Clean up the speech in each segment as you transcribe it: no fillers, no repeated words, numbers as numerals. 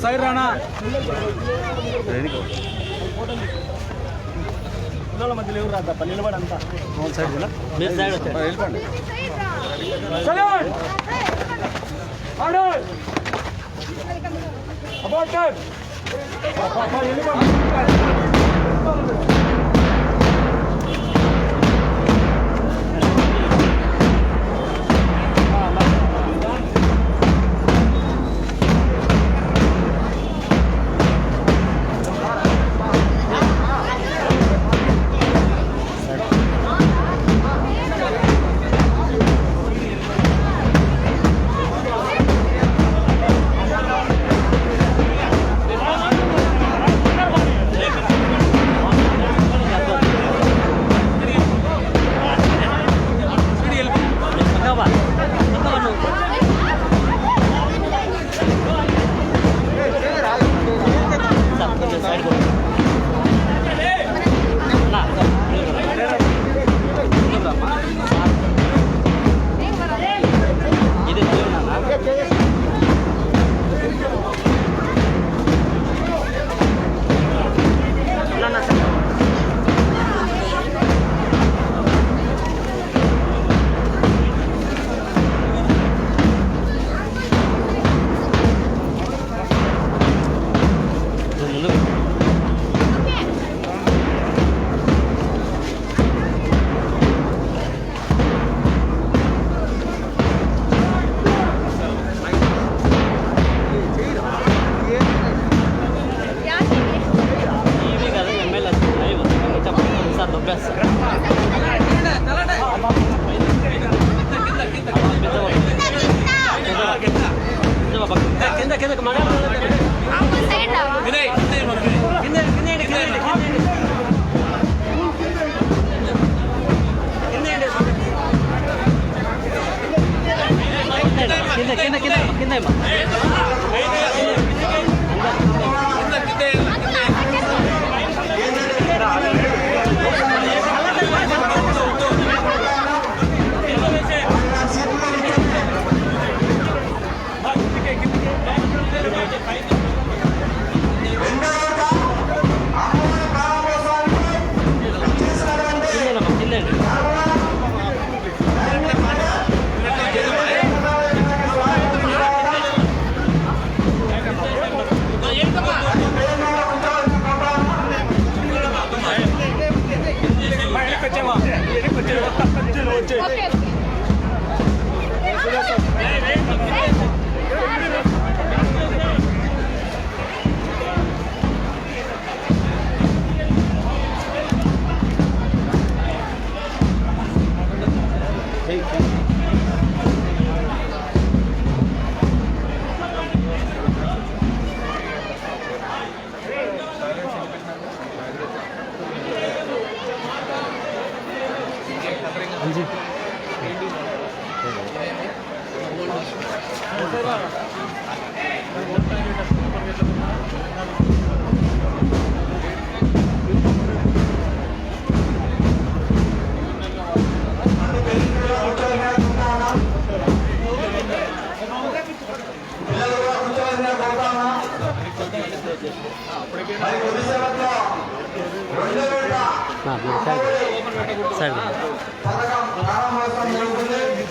Side రానా పిల్లల మధ్యలో ఎవరు రాదా నిలబడి అంతా సైడ్ వెళ్ళిపోండి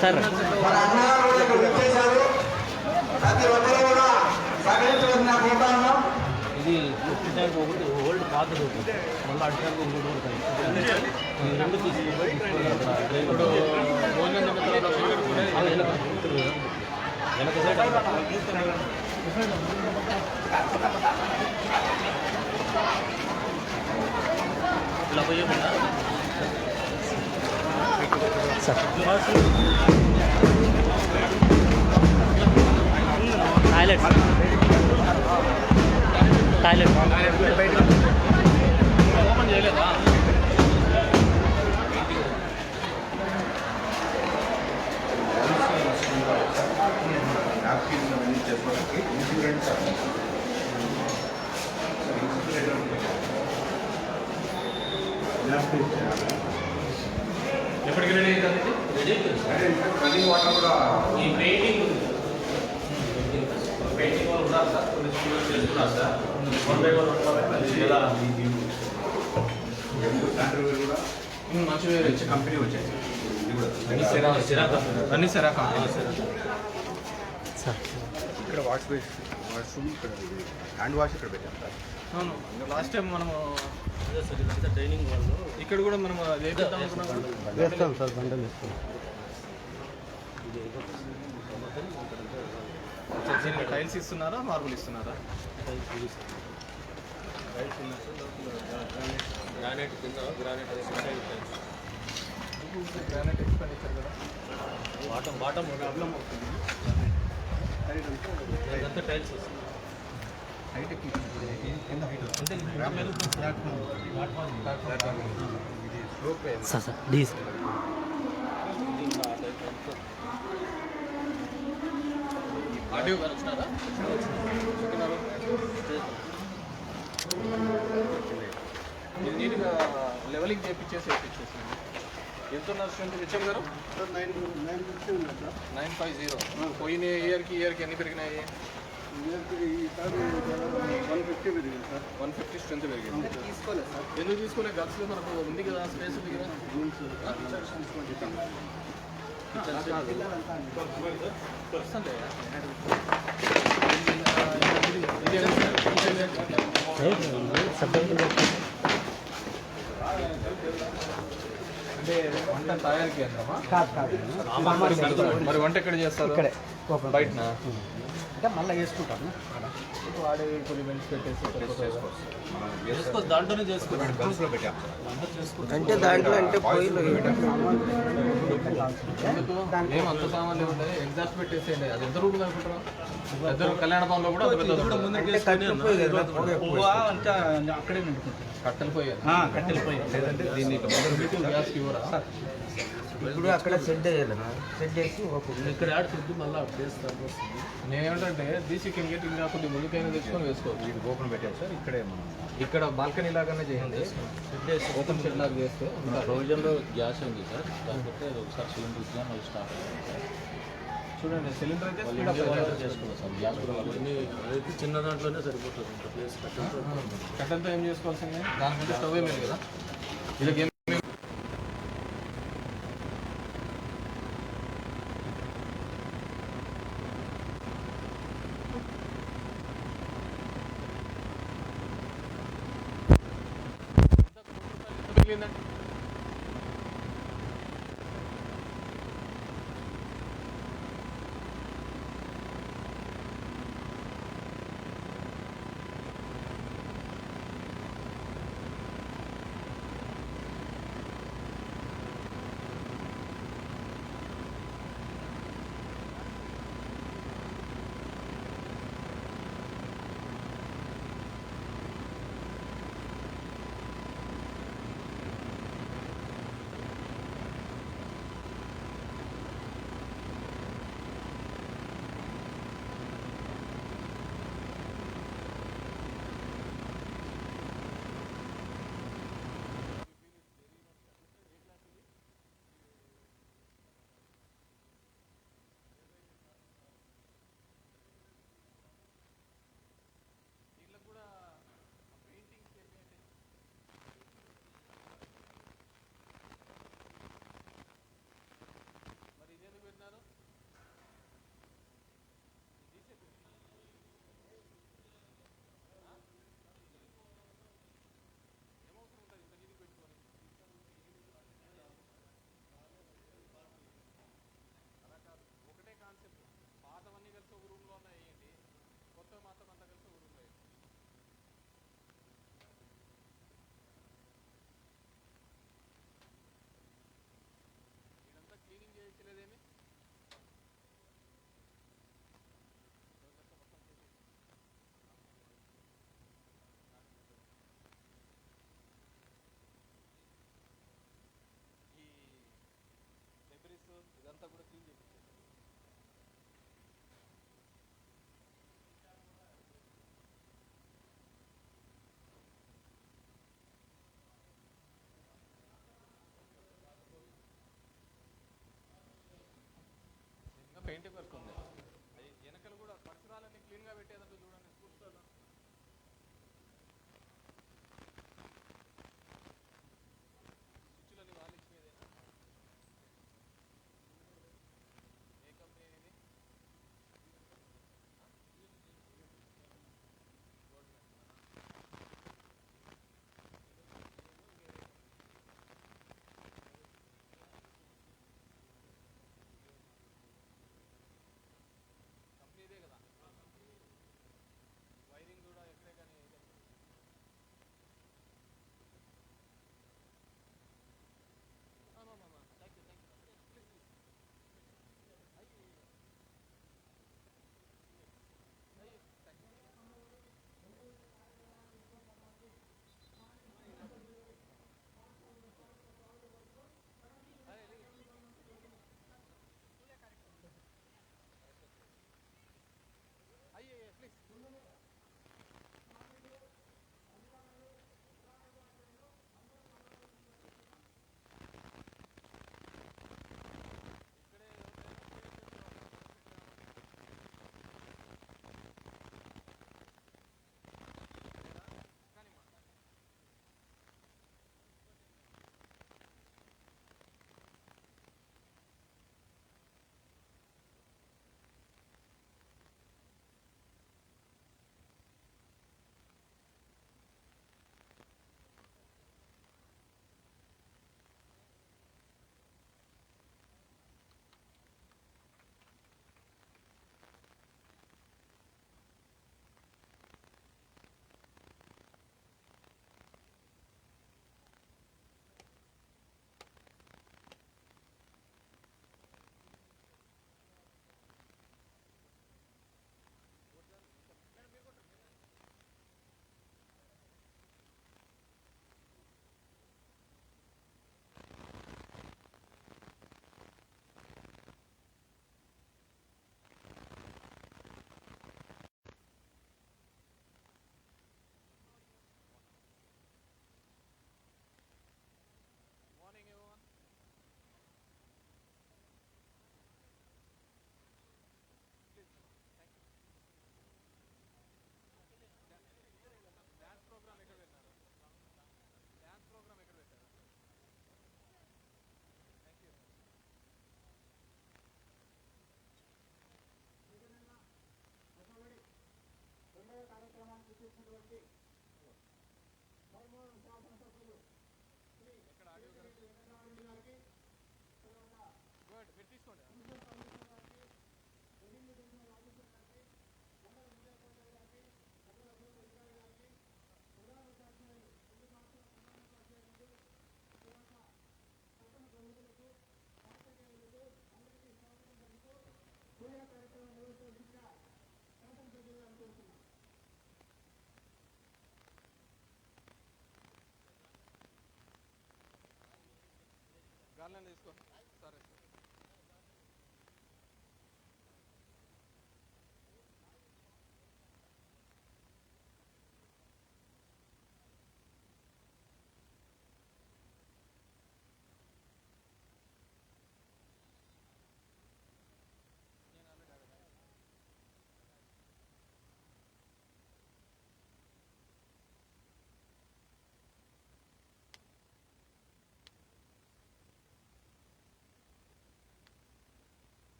सर ఇది ఓల్డ్ పాతది మళ్ళీ అడిగాక రెండు తీసుకుపోయి వెనక సైడ్ ఇలా పోయకుండా టాయిలెట్ టాయిలెట్ ఓపెన్ చేయలేదా ఎప్పటికి రెడీ అవుతుంది? రన్నింగ్ వాటర్ కూడా ఈ పెయింటింగ్ పెయింటింగ్ వాళ్ళు ఉన్నారు సార్, కొన్ని స్టూడెంట్స్ చేస్తున్నారు సార్. 1 by 1 ఎలా శానిటరీ వేర్ కూడా మంచిగా మంచి కంపెనీ వచ్చాయి. ఇది కూడా అన్ని సెరా ఇక్కడ వాష్రూమ్ ఇక్కడ హ్యాండ్ వాష్ ఇక్కడ పెట్టాం సార్. అవును. లాస్ట్ టైం మనము అదే సార్ ఇదంతా ట్రైనింగ్ వాళ్ళు ఇక్కడ కూడా మనం వేద్దాం అనుకున్నాం. వేస్తాం సార్, బండలు వేస్తాం. టైల్స్ ఇస్తున్నారా, మార్బుల్ ఇస్తున్నారా? గ్రానైట్ కింద గ్రానైట్ గ్రానైట్ ఎక్స్పెండిచర్ కదా. బాటం ప్రాబ్లం అవుతుంది. ఇదంతా టైల్స్ వస్తుంది. హైట్ ఎక్కువ అంటే ఇది slope sir sir please. Audio గారు వచ్చినారా? మీరు నీట్గా లెవెలింగ్ చేపించేసి వేయించేసింది. ఎంత ఉన్నారు స్ట్రెంత్ హెచ్ఎం గారు? 950. పోయిన ఇయర్కి ఎన్ని పెరిగినాయి? 150 స్ట్రెంత్ పెరిగింది. తీసుకోలేదు సార్. ఎందుకు తీసుకోలేదు? గర్ల్స్లో మనకు ఉంది కదా, స్పేస్ ఉంది కదా. అంటే వంట తయారీకి వెళ్దామా? మరి వంట ఎక్కడ చేస్తారు? ఇక్కడే బయట అంటే మళ్ళీ వేసుకుంటాను. వాడే కొన్ని బెంచ్ పెట్టేసి దాంట్లోనే చేసుకోవాలి. గల్స్లో పెట్టాం అంటే దాంట్లో అంటే పొయ్యిలో ఏం అంత సామాన్లు ఉంటాయి. ఎగ్జాస్ట్ పెట్టేసేయండి. అది ఎంత రూపాయలు అనుకుంటారా? పెద్ద కళ్యాణ భవన్లో కూడా అక్కడే నిండుకుంటాం. కట్టెలు పోయారు. కట్టెలు పొయ్యి. లేదంటే దీన్ని గ్యాస్ ఇవ్వరా? ఇప్పుడు అక్కడ సెట్ చేయాలి, సెట్ చేసి ఇక్కడ యాడ్ ఫుడ్ మళ్ళీ చేస్తాను. నేనేంటంటే దీస్ కెన్ గెట్ ఇంకా కొద్ది ముందుకైనా తెచ్చుకొని వేసుకోవచ్చు. ఇది ఓపెన్ పెట్టాం సార్. ఇక్కడే మనం ఇక్కడ బాల్కనీ లాగానే చేయండి. ఓపెన్ షెడ్ లాగా చేస్తే ప్రొవిజన్లో గ్యాస్ ఉంది సార్, కాకపోతే ఒకసారి సిలిండర్ ఇచ్చినా మళ్ళీ స్టార్ట్ చూడండి. సిలిండర్ అయితే స్పీడ్ అప్ చేసుకోవాలి సార్. గ్యాస్ కూడా అన్ని అయితే చిన్న దాంట్లోనే సరిపోతుంది. ఇంత ప్లేస్ కట్టెలతో ఏం చేసుకోవాల్సిందే. దానికంటే స్టవ్ లేదు కదా. వీళ్ళకి మిగిలిందండి. ఇదంతా కూడా క్లీన్ చేయించారు. గాలిని తీసుకో సరే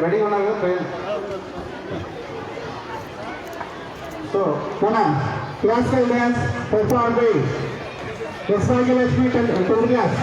రెడీ ఉన్నారు ట్రైన్. సో మన classical dance perform by Lakshmi 10th class.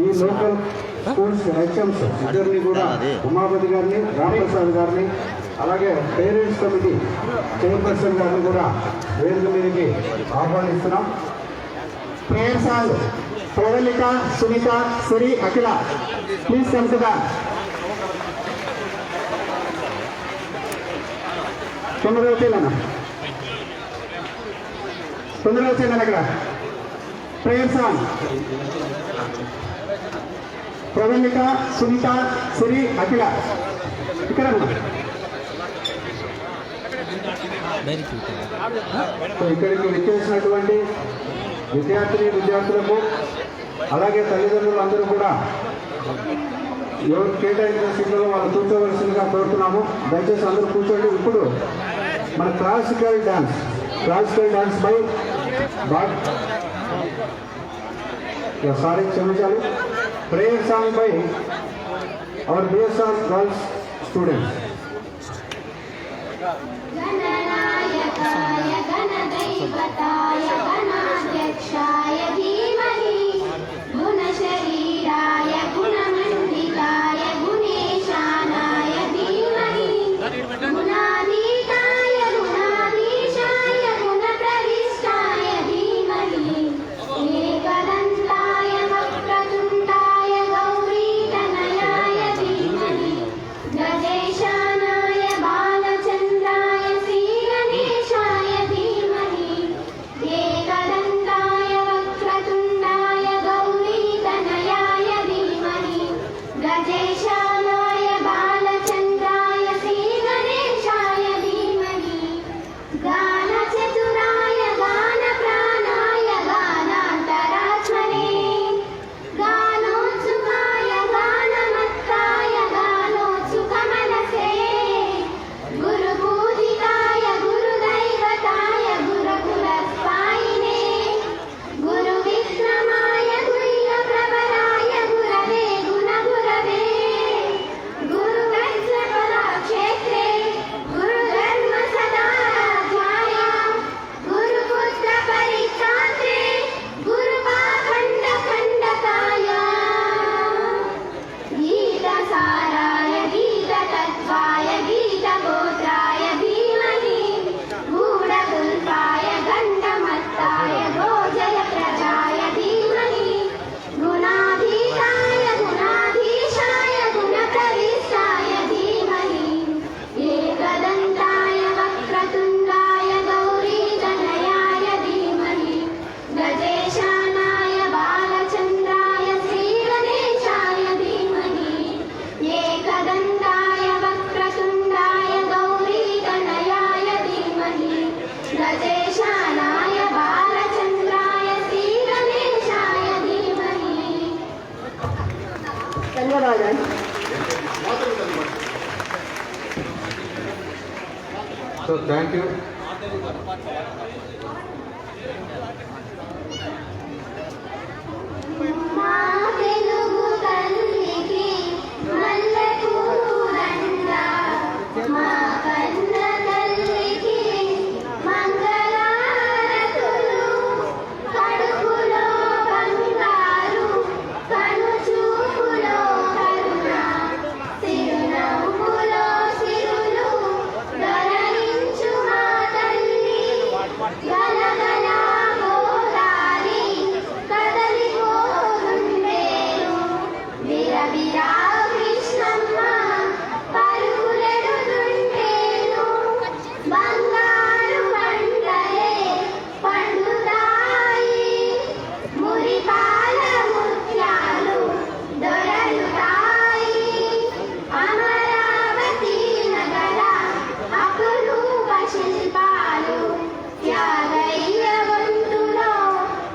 ఈ లోకల్ స్కూల్స్ హెచ్ఎంస్ ఇద్దరిని కూడా ఉమాపతి గారిని రామప్రసాద్ గారిని అలాగే పేరెంట్స్ కమిటీ చైర్పర్సన్ గారిని కూడా వేదిక మీదకి ఆహ్వానిస్తున్నాం. Prayer song Pravallika Sunitha Siri Akhila please కమ్గా తొందరగా వచ్చేయాలన్నా అక్కడ ప్రేయర్ సాంగ్ ప్రవళిక సునీత సిరి అఖిల ఇక్కడ ఇక్కడికి విచ్చేసినటువంటి విద్యార్థులకు అలాగే తల్లిదండ్రులందరూ కూడా ఎవరు కేటాయించిన సీట్లలో వాళ్ళు కూర్చోవలసిందిగా కోరుతున్నాము. దయచేసి అందరూ కూర్చోండి. ఇప్పుడు మన క్లాసికల్ డాన్స్ బై సారీ క్షమించాలి, prayer song by our BSR girls students. गणनायकाय गणदैवताय गणाध्यक्षाय धीमहि गुणशरीराय गुणमण्डिताय गुणेशानाय धीमहि गुणातीताय गुणाधीशाय गुणप्रविष्टाय धीमहि एकदन्ताय वक्रतुण्डाय गौरीतनयाय धीमहि गजेशानाय बालचन्द्राय श्रीगणेशाय धीमहि एकदन्ताय वक्रतुण्डाय गौरीतनयाय धीमहि गजेशानाय बालचन्द्राय श्रीगणेशाय धीमहि गानचतुराय गानप्राणाय गानान्तरात्मने गानोत्सुकाय गानमत्ताय गानोत्सुकमनसे गुरुपूजिताय गुरुदैवताय गुरुकुलस्थायिने गुरुविक्रमाय गुह्यप्रवराय गुरवे गुणगुरवे गुरुवज्रकलाक्षेत्रे गुरुधर्मसदाध्याय गुरुपुत्रपरित्रात्रे गुरुपाखण्डखण्डकाय गीतसाराय गीततत्त्वाय गीतगोत्राय धीमहि गूढकुल्पाय गण्डमत्ताय गोजयप्रजाय धीमहि गुणाधीताय गुणाधीशाय गुणप्रविष्टाय धीमहि एकदन्ताय वक्रतुण्डाय गौरीतनयाय धीमहि गजेशानाय बालचन्द्राय श्रीगणेशाय धीमहि एकदन्ताय वक्रतुण्डाय गौरीतनयाय धीमहि गजेशानाय बालचन्द्राय श्रीगणेशाय धीमहि. ధన్యవాదాలు. So thank you. మా తెలుగు తల్లికి మల్లెపూదండ మా కన్న తల్లికి మంగళారతులు కడుపులో బంగారు కనుచూపులో కరుణ చిరునవ్వులో సిరులు దొరలించు మా తల్లి గలగల గోదారి కదలిపోతుండేను విరవిరా కృష్ణమ్మ పరుగులెడుతుంటేను బంగారు పంటలే పండుతాయి మురిపాల ముత్యాలు దొరలుతాయి అమరావతి నగర అపురూప శిల్పాలు త్యాగయ్య గొంతులో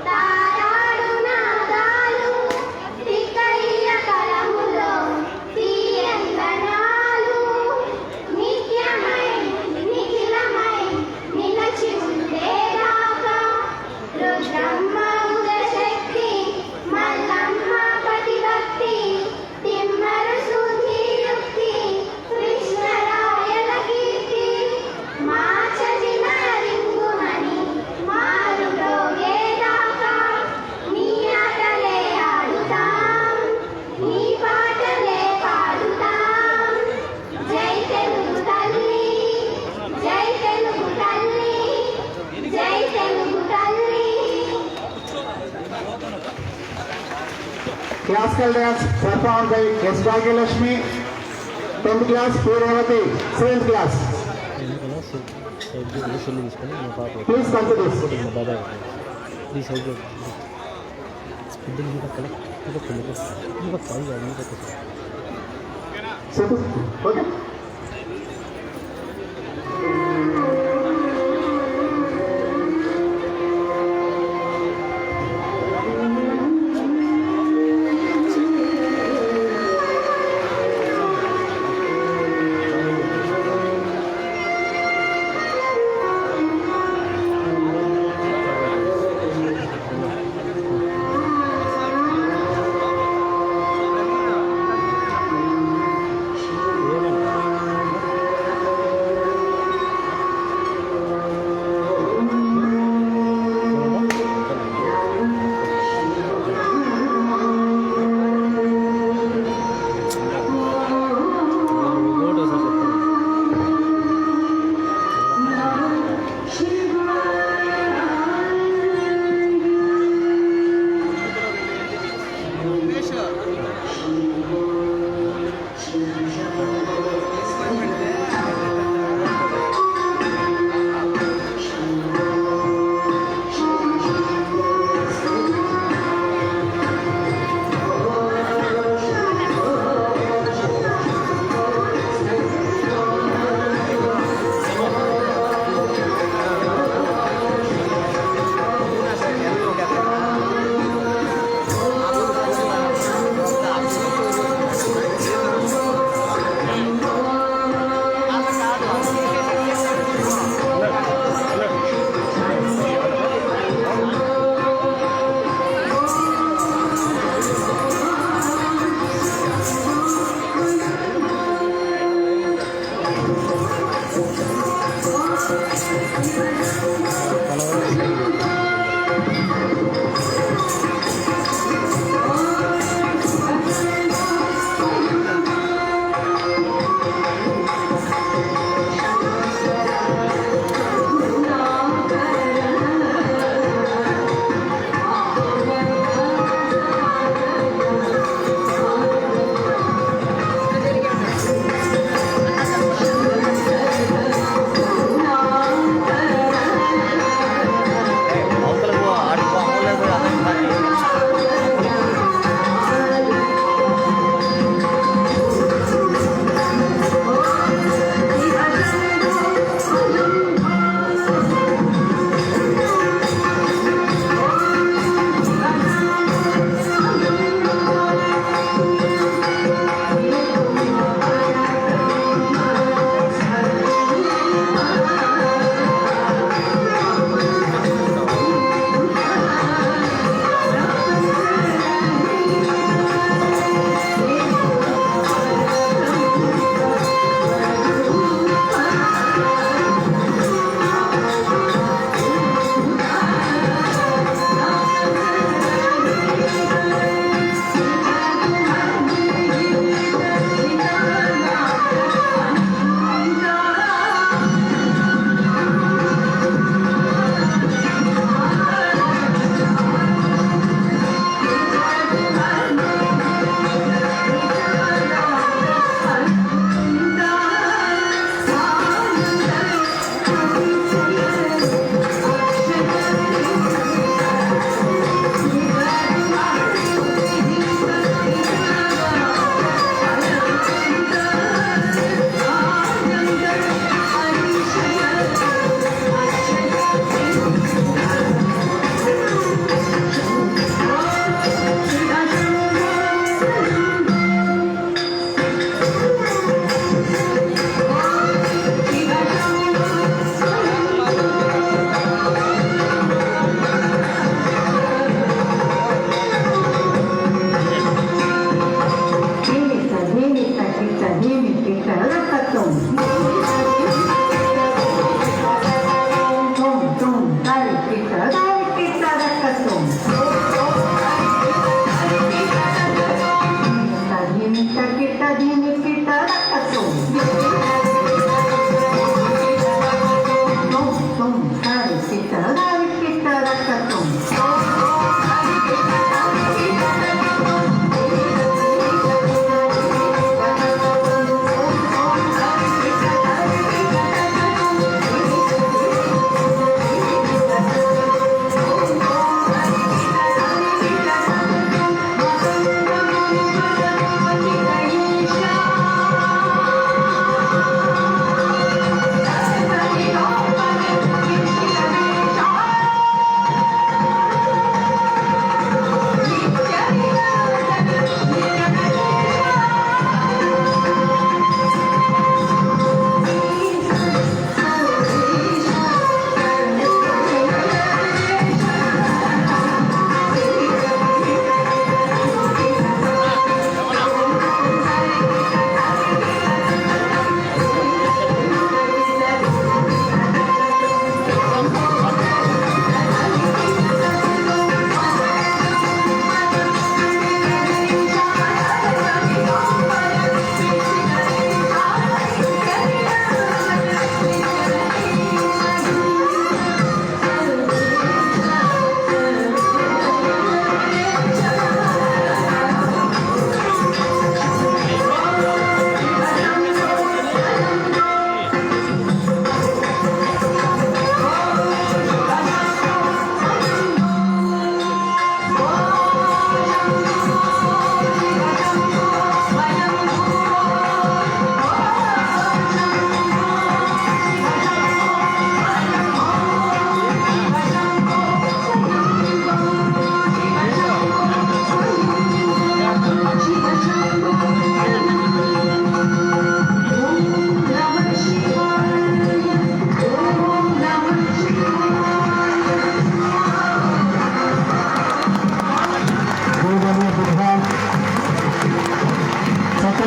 తారాడు నాదాలు తిక్కయ్య కలములో తీయందనాలు నిత్యమై నిఖిలమై నిలచి ఉండేదాకా రుద్రమ్మ ఉదశక్తి మల్లమ్మ పతిభక్తి తిమ్మరు శుద్ధి యుక్తి కృష్ణరాయల కీర్తి మార్చజిన రింగుమని మారు మ్రోగేదాకా నీ ఆటలే ఆడుతాం నీ పాటలే పాడుతాం జై తెలుగు తల్లి జై తెలుగు తల్లి జై తెలుగు తల్లి. Classical dance performed by S. Bhagyalakshmi, 10th class, P. Revati, 7th class. Please come to this. Sit. Okay.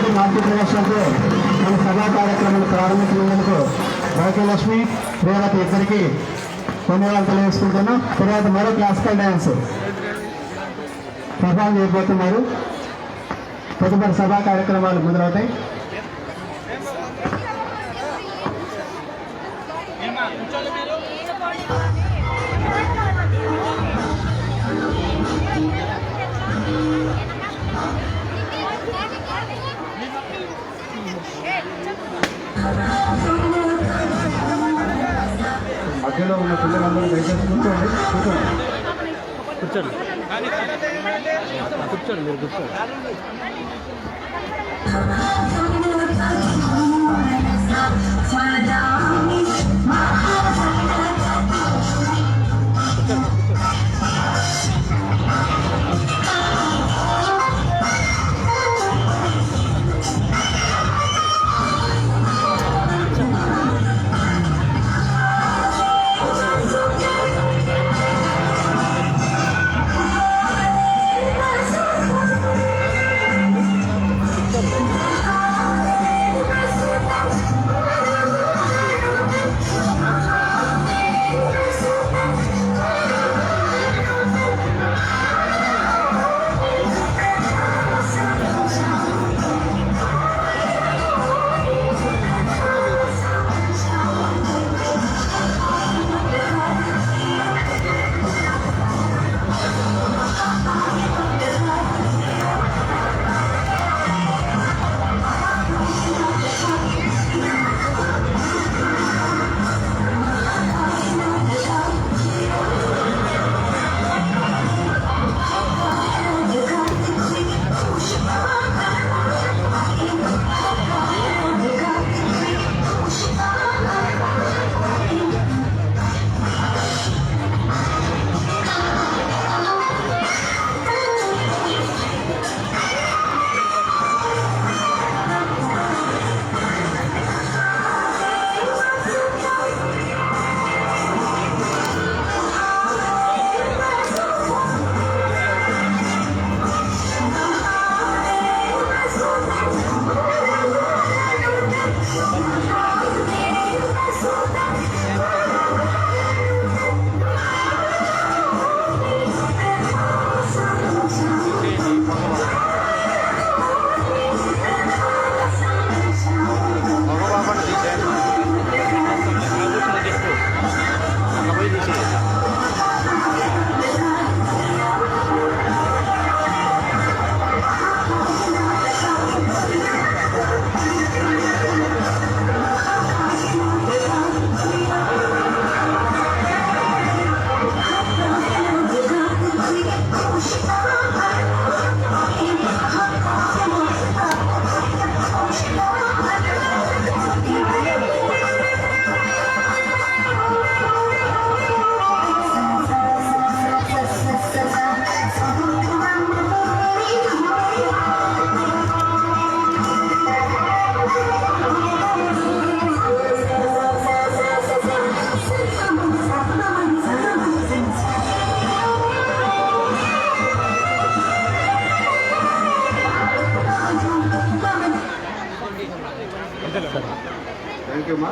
చక్కటి నాట్య ప్రదర్శనతో మన సభా కార్యక్రమాలు ప్రారంభించినందుకు భాగ్యలక్ష్మి రేవతి ఇద్దరికి ధన్యవాదాలు తెలియజేసుకుంటున్నాం. తర్వాత మరో క్లాసికల్ డ్యాన్స్ పర్ఫామ్ చేయబోతున్నారు. తదుపరి సభా కార్యక్రమాలు మొదలవుతాయి. మధ్యలో ఉన్న పిల్లలందరూ దయచేసి కూర్చోండి. కూర్చోండి మీరు కూర్చోండి. థ్యాంక్ యూ మా.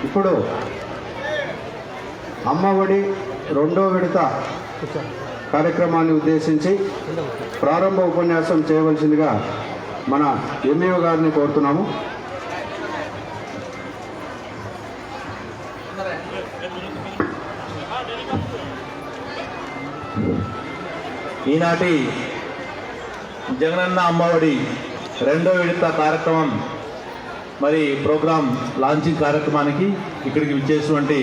ఇప్పుడు అమ్మఒడి 2వ విడత కార్యక్రమాన్ని ఉద్దేశించి ప్రారంభ ఉపన్యాసం చేయవలసిందిగా మన ఎంఈఓ గారిని కోరుతున్నాము. ఈనాటి జగనన్న అమ్మఒడి 2వ విడత కార్యక్రమం మరి ప్రోగ్రాం లాంచింగ్ కార్యక్రమానికి ఇక్కడికి విచ్చేసినటువంటి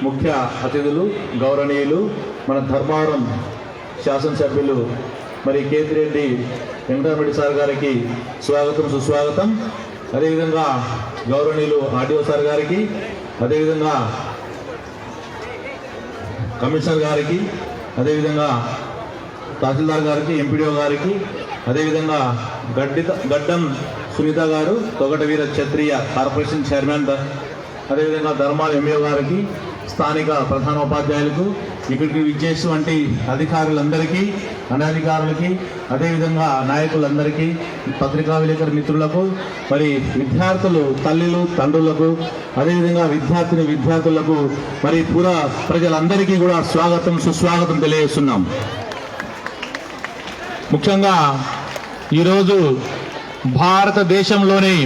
ముఖ్య అతిథులు గౌరవనీయులు మన ధర్మవరం శాసనసభ్యులు మరి కేతిరెడ్డి వెంకటరెడ్డి సార్ గారికి స్వాగతం సుస్వాగతం. అదేవిధంగా గౌరవనీయులు ఆర్డీఓ సార్ గారికి, అదేవిధంగా కమిషనర్ గారికి, అదేవిధంగా తహసీల్దార్ గారికి, ఎంపీడీఓ గారికి, అదేవిధంగా గడ్డం సునీత గారు తొగటవీర క్షత్రియ కార్పొరేషన్ చైర్మన్ అదేవిధంగా ధర్మాల ఎంఏ గారికి, స్థానిక ప్రధానోపాధ్యాయులకు, ఇక్కడికి విచ్చేసినటువంటి అధికారులందరికీ, అనధికారులకి, అదేవిధంగా నాయకులందరికీ, పత్రికా విలేకరు మిత్రులకు, మరి విద్యార్థులు తల్లులు తండ్రులకు, అదేవిధంగా విద్యార్థులకు, మరి పుర ప్రజలందరికీ కూడా స్వాగతం సుస్వాగతం తెలియజేస్తున్నాం. ముఖ్యంగా ఈరోజు భారతదేశంలోని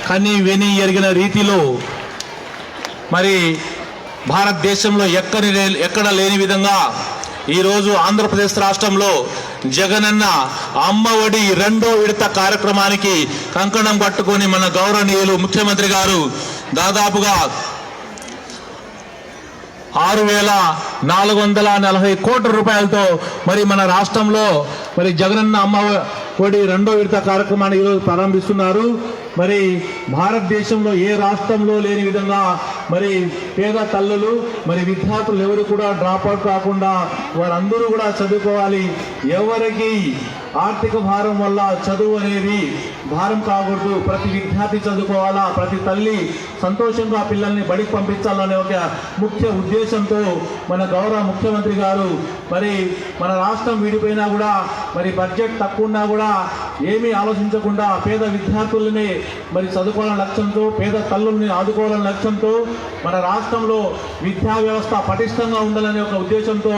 కని విని ఎరిగిన రీతిలో మరి భారతదేశంలో ఎక్కడ లేని విధంగా ఈరోజు ఆంధ్రప్రదేశ్ రాష్ట్రంలో జగనన్న అమ్మఒడి 2వ విడత కార్యక్రమానికి కంకణం పట్టుకొని మన గౌరవనీయులు ముఖ్యమంత్రి గారు దాదాపుగా 6,440 కోట్ల రూపాయలతో మరి మన రాష్ట్రంలో మరి జగనన్న అమ్మఒడి 2వ విడత కార్యక్రమాన్ని ఈరోజు ప్రారంభిస్తున్నారు. మరి భారతదేశంలో ఏ రాష్ట్రంలో లేని విధంగా మరి పేద తల్లులు మరి విద్యార్థులు ఎవరు కూడా డ్రాప్ అవుట్ కాకుండా వారందరూ కూడా చదువుకోవాలి. ఎవరికి ఆర్థిక భారం వల్ల చదువు అనేది భారం కాకూడదు. ప్రతి విద్యార్థి చదువుకోవాలా, ప్రతి తల్లి సంతోషంగా పిల్లల్ని బడికి పంపించాలనే ఒక ముఖ్య ఉద్దేశంతో మన గౌరవ ముఖ్యమంత్రి గారు మరి మన రాష్ట్రం విడిపోయినా కూడా మరి బడ్జెట్ తక్కువ ఉన్నా కూడా ఏమీ ఆలోచించకుండా పేద విద్యార్థులని మరి చదువుకోవాలనే లక్ష్యంతో, పేద తల్లుల్ని ఆదుకోవాలనే లక్ష్యంతో మన రాష్ట్రంలో విద్యా వ్యవస్థ పటిష్టంగా ఉండాలనే ఒక ఉద్దేశంతో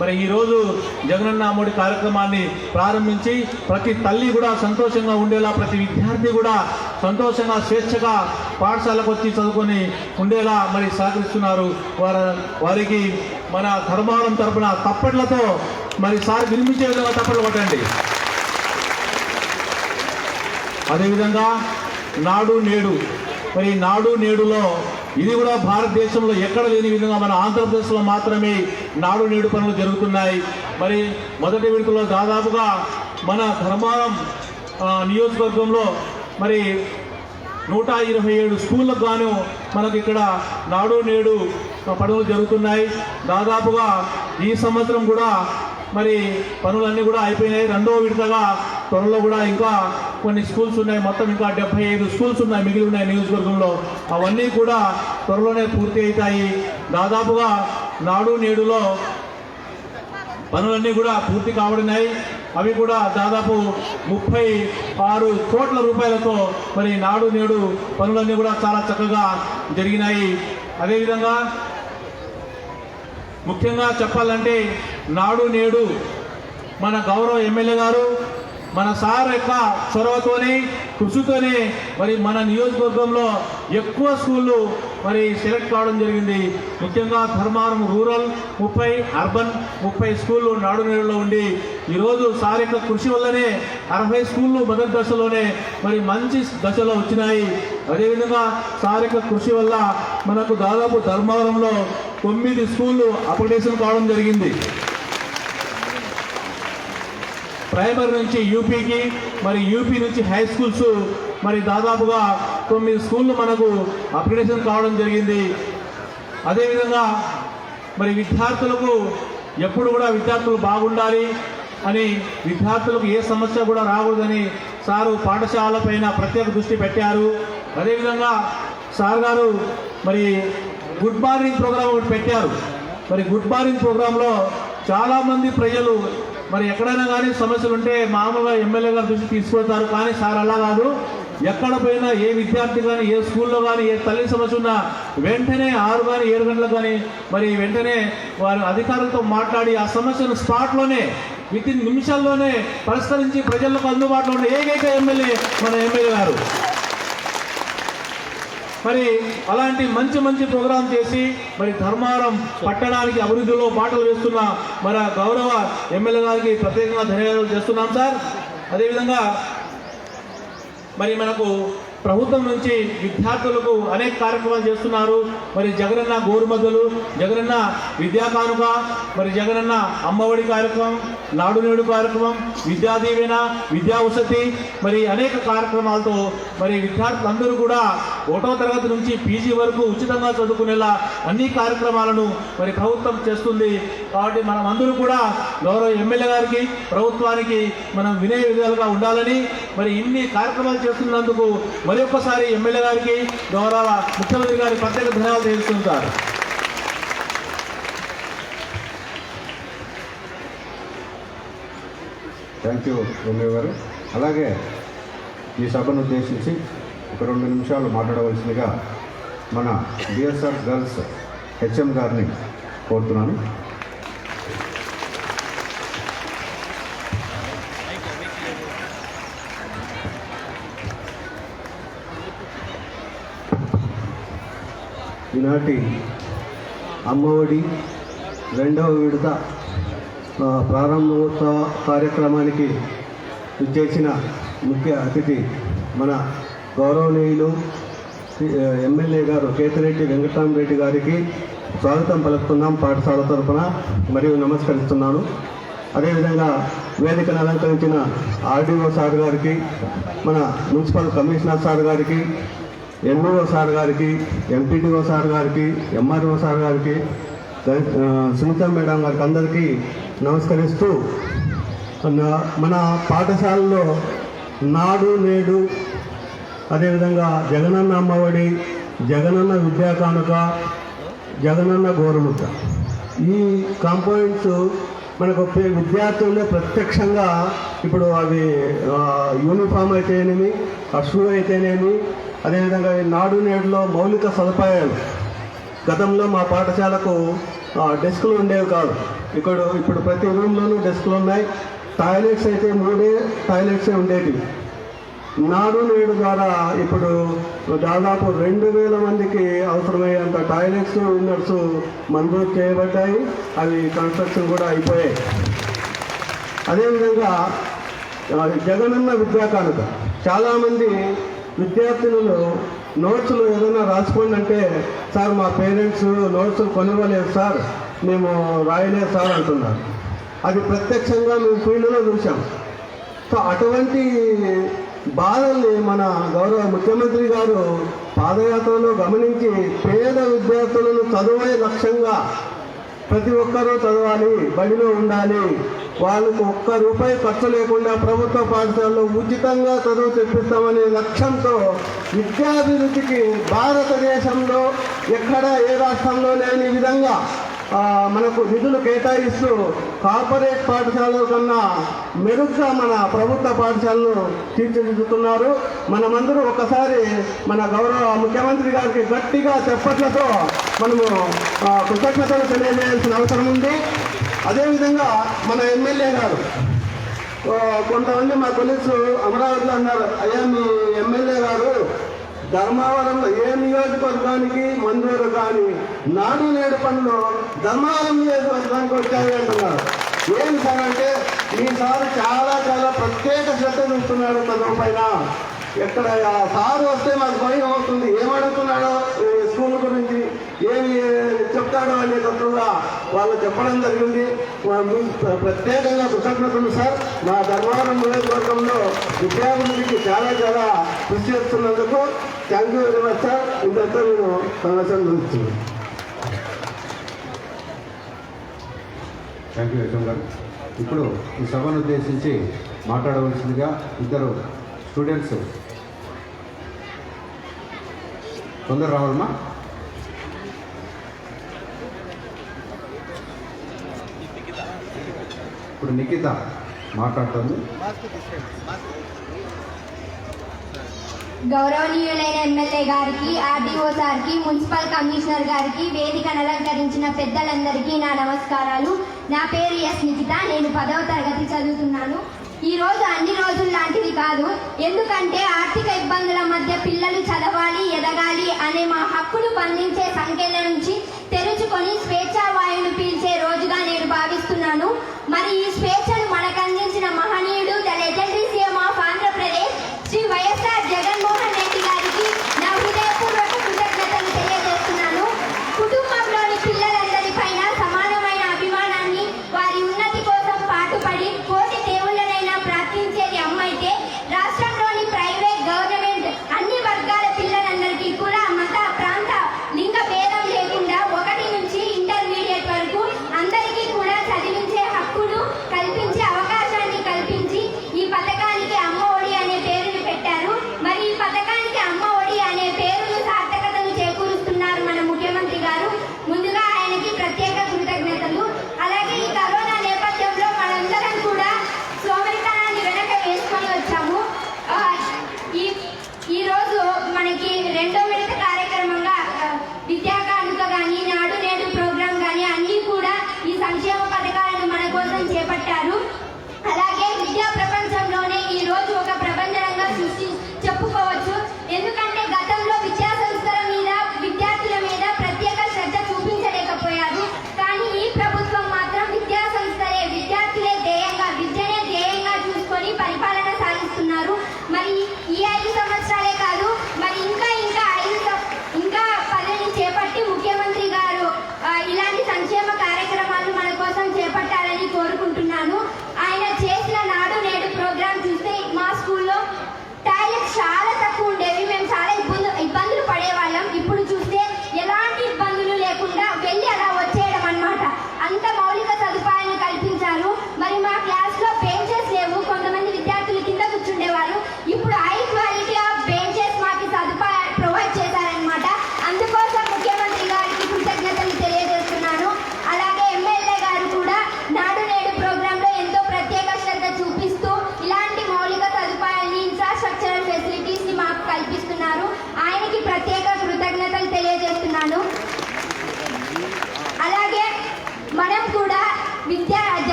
మరి ఈరోజు జగనన్న అమ్మఒడి కార్యక్రమాన్ని ప్రారంభించి ప్రతి తల్లి కూడా సంతోషంగా ఉండేలా, ప్రతి విద్యార్థి కూడా సంతోషంగా స్వేచ్ఛగా పాఠశాలకు వచ్చి చదువుకొని ఉండేలా మరి సహకరిస్తున్నారు. వారికి మన ధర్మవరం తరపున తప్పట్లతో మరి సార్ వినిపించే విధంగా తప్పట్లు కొట్టండి. అదేవిధంగా నాడు నేడు, మరి నాడు నేడులో ఇది కూడా భారతదేశంలో ఎక్కడ లేని విధంగా మన ఆంధ్రప్రదేశ్లో మాత్రమే నాడు నేడు పనులు జరుగుతున్నాయి. మరి మొదటి విడతలో దాదాపుగా మన ధర్మవరం నియోజకవర్గంలో మరి 127 స్కూళ్ళకు గాను మనకి ఇక్కడ నాడు నేడు పనులు జరుగుతున్నాయి. దాదాపుగా ఈ సంవత్సరం కూడా మరి పనులన్నీ కూడా అయిపోయినాయి. 2వ విడతగా త్వరలో కూడా ఇంకా కొన్ని స్కూల్స్ ఉన్నాయి. మొత్తం ఇంకా 75 స్కూల్స్ ఉన్నాయి, మిగిలి ఉన్నాయి నియోజకవర్గంలో. అవన్నీ కూడా త్వరలోనే పూర్తి అవుతాయి. దాదాపుగా నాడు నేడులో పనులన్నీ కూడా పూర్తి కావడినాయి. అవి కూడా దాదాపు 36 కోట్ల రూపాయలతో మరి నాడు నేడు పనులన్నీ కూడా చాలా చక్కగా జరిగినాయి. అదేవిధంగా ముఖ్యంగా చెప్పాలంటే నాడు నేడు మన గౌరవ ఎమ్మెల్యే గారు మన సార్ యొక్క చొరవతోనే కృషితోనే మరి మన నియోజకవర్గంలో ఎక్కువ స్కూళ్ళు మరి సెలెక్ట్ కావడం జరిగింది. ముఖ్యంగా ధర్మవరం రూరల్ 30, అర్బన్ 30 స్కూళ్ళు నాడు నేడులో ఉండి ఈరోజు సార్ యొక్క కృషి వల్లనే 60 స్కూళ్ళు మొదటి దశలోనే మరి మంచి దశలో వచ్చినాయి. అదేవిధంగా సార్ యొక్క కృషి వల్ల మనకు దాదాపు ధర్మవరంలో 9 స్కూళ్ళు అప్గ్రేడేషన్ కావడం జరిగింది. ప్రైమరీ నుంచి యూపీకి, మరి యూపీ నుంచి హై స్కూల్స్ మరి దాదాపుగా 9 స్కూళ్ళు మనకు అప్గ్రేడేషన్ కావడం జరిగింది. అదేవిధంగా మరి విద్యార్థులకు ఎప్పుడు కూడా విద్యార్థులు బాగుండాలి అని, విద్యార్థులకు ఏ సమస్య కూడా రాకూడదని సారు పాఠశాల పైన ప్రత్యేక దృష్టి పెట్టారు. అదేవిధంగా సార్ గారు మరి గుడ్ మార్నింగ్ ప్రోగ్రాం ఒకటి పెట్టారు. మరి గుడ్ మార్నింగ్ ప్రోగ్రాంలో చాలామంది ప్రజలు మరి ఎక్కడైనా కానీ సమస్యలు ఉంటే మామూలుగా ఎమ్మెల్యే గారి దృష్టి తీసుకెళ్తారు. కానీ సార్ అలా కాదు, ఎక్కడ పోయినా ఏ విద్యార్థి కానీ ఏ స్కూల్లో కానీ ఏ తల్లి సమస్య ఉన్నా వెంటనే 6 కానీ 7 గంటలకు కానీ మరి వెంటనే వారు అధికారులతో మాట్లాడి ఆ సమస్యను స్పాట్లోనే వితిన్ నిమిషాల్లోనే పరిష్కరించి ప్రజలకు అందుబాటులో ఉండే ఏకైక ఎమ్మెల్యే మన ఎమ్మెల్యే గారు. మరి అలాంటి మంచి మంచి ప్రోగ్రాం చేసి మరి ధర్మవరం పట్టణానికి అభివృద్ధిలో బాటలు వేస్తున్న మన గౌరవ ఎమ్మెల్యే గారికి ప్రత్యేకంగా ధన్యవాదాలు చేస్తున్నాం సార్. అదేవిధంగా మరి మనకు ప్రభుత్వం నుంచి విద్యార్థులకు అనేక కార్యక్రమాలు చేస్తున్నారు. మరి జగనన్న గోరుమద్దలు, జగనన్న విద్యా కానుక, మరి జగనన్న అమ్మఒడి కార్యక్రమం, నాడు నేడు కార్యక్రమం, విద్యా దీవెన, విద్యా వసతి, మరి అనేక కార్యక్రమాలతో మరి విద్యార్థులందరూ కూడా 1వ తరగతి నుంచి పీజీ వరకు ఉచితంగా చదువుకునేలా అన్ని కార్యక్రమాలను మరి ప్రభుత్వం చేస్తుంది. కాబట్టి మనం అందరూ కూడా గౌరవ ఎమ్మెల్యే గారికి, ప్రభుత్వానికి మనం వినే విధాలుగా ఉండాలని, మరి ఇన్ని కార్యక్రమాలు చేస్తున్నందుకు మరి ఒక్కసారి ఎమ్మెల్యే గారికి గౌరవ ముఖ్యమంత్రి గారికి ప్రత్యేక ధన్యవాదాలు తెలుస్తుంటారు. థ్యాంక్ యూ ఎమ్మెల్యే గారు. అలాగే ఈ సభను ఉద్దేశించి ఒక 2 నిమిషాలు మాట్లాడవలసిందిగా మన బిఎస్ఆర్ గర్ల్స్ హెచ్ఎం గారిని కోరుతున్నాను. ఈనాటి అమ్మఒడి 2వ విడత ప్రారంభోత్సవ కార్యక్రమానికి ఇచ్చేసిన ముఖ్య అతిథి మన గౌరవనీయులు ఎమ్మెల్యే గారు కేతిరెడ్డి వెంకటరామరెడ్డి గారికి స్వాగతం పలుకుతున్నాం పాఠశాల తరఫున మరియు నమస్కరిస్తున్నాను. అదేవిధంగా వేదికను అలంకరించిన ఆర్డీఓ సార్ గారికి, మన మున్సిపల్ కమిషనర్ సార్ గారికి, ఎంఈఓ సార్ గారికి, ఎంపీడీఓ సార్ గారికి, ఎంఆర్ఓ సార్ గారికి, సునీత మేడం గారికి అందరికీ నమస్కరిస్తూ, మన పాఠశాలలో నాడు నేడు, అదేవిధంగా జగనన్న అమ్మఒడి, జగనన్న విద్యా కానుక, జగనన్న గోరుముద్ద, ఈ కాంపోనెంట్స్ మనకు విద్యార్థులే ప్రత్యక్షంగా ఇప్పుడు అవి యూనిఫామ్ అయితేనేమి, షూ అయితేనేమి, అదేవిధంగా నాడు నేడులో మౌలిక సదుపాయాలు గతంలో మా పాఠశాలకు డెస్కులు ఉండేవి కాదు. ఇప్పుడు ప్రతి రూమ్లోనూ డెస్కులు ఉన్నాయి. టాయిలెట్స్ అయితే 3 టాయిలెట్సే ఉండేవి. నాడు నేడు ద్వారా ఇప్పుడు దాదాపు 2000 మందికి అవసరమయ్యేంత టాయిలెట్స్, ఇన్నర్స్ మంజూరు చేయబడ్డాయి. అవి కన్స్ట్రక్షన్ కూడా అయిపోయాయి. అదేవిధంగా జగనన్న విద్యా కానుక, చాలామంది విద్యార్థులు నోట్స్లు ఏదైనా రాసుకోండి అంటే, సార్ మా పేరెంట్స్ నోట్స్లు కొనివ్వలేదు సార్, మేము రాయలేదు సార్ అంటున్నారు. అది ప్రత్యక్షంగా మేము ఫీల్డ్లో చూసాం. సో అటువంటి బాధల్ని మన గౌరవ ముఖ్యమంత్రి గారు పాదయాత్రలో గమనించి పేద విద్యార్థులను చదువే లక్ష్యంగా ప్రతి ఒక్కరూ చదవాలి, బడిలో ఉండాలి, వాళ్ళకు ₹1 ఖర్చు లేకుండా ప్రభుత్వ పాఠశాలలో ఉచితంగా చదువు తెప్పిస్తామనే లక్ష్యంతో విద్యాభివృద్ధికి భారతదేశంలో ఎక్కడ ఏ రాష్ట్రంలో లేని విధంగా మనకు నిధులు కేటాయిస్తూ కార్పొరేట్ పాఠశాలల కన్నా మెరుగ్గా మన ప్రభుత్వ పాఠశాలను తీర్చిదిద్దుతున్నారు. మనమందరూ ఒకసారి మన గౌరవ ముఖ్యమంత్రి గారికి గట్టిగా చెప్పట్లతో మనము కృతజ్ఞతలు తెలియజేయాల్సిన అవసరం ఉంది. అదేవిధంగా మన ఎమ్మెల్యే గారు, కొంతమంది మా కొలీగ్స్ అమరావతిలో అన్నారు, అయ్యా మీ ఎమ్మెల్యే గారు ధర్మవరంలో ఏ నియోజకవర్గానికి మంజూరు కానీ నాడు నేడు పనులు ధర్మవరం నియోజకవర్గానికి వచ్చాయి అంటున్నారు. ఏం సార్ అంటే, మీ సార్ చాలా చాలా ప్రత్యేక శ్రద్ధ చూస్తున్నాడు చదువు పైన. ఎక్కడ సార్ వస్తే మాకు భయం అవుతుంది, ఏమడుగుతున్నాడో స్కూల్ గురించి, ఏమి చెప్తాడో అనేటట్టుగా వాళ్ళు చెప్పడం జరిగింది. ప్రత్యేకంగా కృతజ్ఞతలు సార్. మా ధర్మవరం నియోజకవర్గంలో విద్యాభివృద్ధికి చాలా చాలా కృషి చేస్తున్నందుకు thank you very much sir. ఇంతతో నేను సంవత్సరం చూస్తున్నాను. థ్యాంక్ యూ యశోమ్ గారు. ఇప్పుడు ఈ సభను ఉద్దేశించి మాట్లాడవలసిందిగా 2 స్టూడెంట్స్ తొందర రావాలమ్మా. ఇప్పుడు నిఖిత మాట్లాడుతుంది. గౌరవనీయులైన ఎమ్మెల్యే గారికి, ఆర్డీఓ సార్కి, మున్సిపల్ కమిషనర్ గారికి, వేదికను అలంకరించిన పెద్దలందరికీ నా నమస్కారాలు. నా పేరు ఎస్ నిఖిత. నేను 10వ తరగతి చదువుతున్నాను. ఈ రోజు అన్ని రోజులు లాంటిది కాదు. ఎందుకంటే ఆర్థిక ఇబ్బందుల మధ్య పిల్లలు చదవాలి, ఎదగాలి అనే మా హక్కును బంధించే సంఖ్యల నుంచి తెరుచుకొని స్వేచ్ఛా వాయువులు పీల్చే రోజుగా నేను భావిస్తున్నాను. మరి ఈ స్వేచ్ఛను మనకు అందించిన మహనీయుడు, the legendary CM of Andhra Pradesh Shri YSR Jaganmohan Reddy గారికి నా హృదయపూర్వక కృతజ్ఞతలు తెలియజేస్తున్నాను. కుటుంబంలోని పిల్లలందరిపైన సమానమైన అభిమానాన్ని, వారి ఉన్నతి కోసం పాటుపడి కోటి దేవుళ్ళనైనా ప్రార్థించేది అమ్మ అయితే, రాష్ట్రంలోని ప్రైవేట్, గవర్నమెంట్ అన్ని వర్గాల పిల్లలందరికీ కూడా మత, ప్రాంత, లింగ భేదం లేకుండా 1 నుంచి ఇంటర్మీడియట్ వరకు అందరికీ కూడా చదివించే హక్కును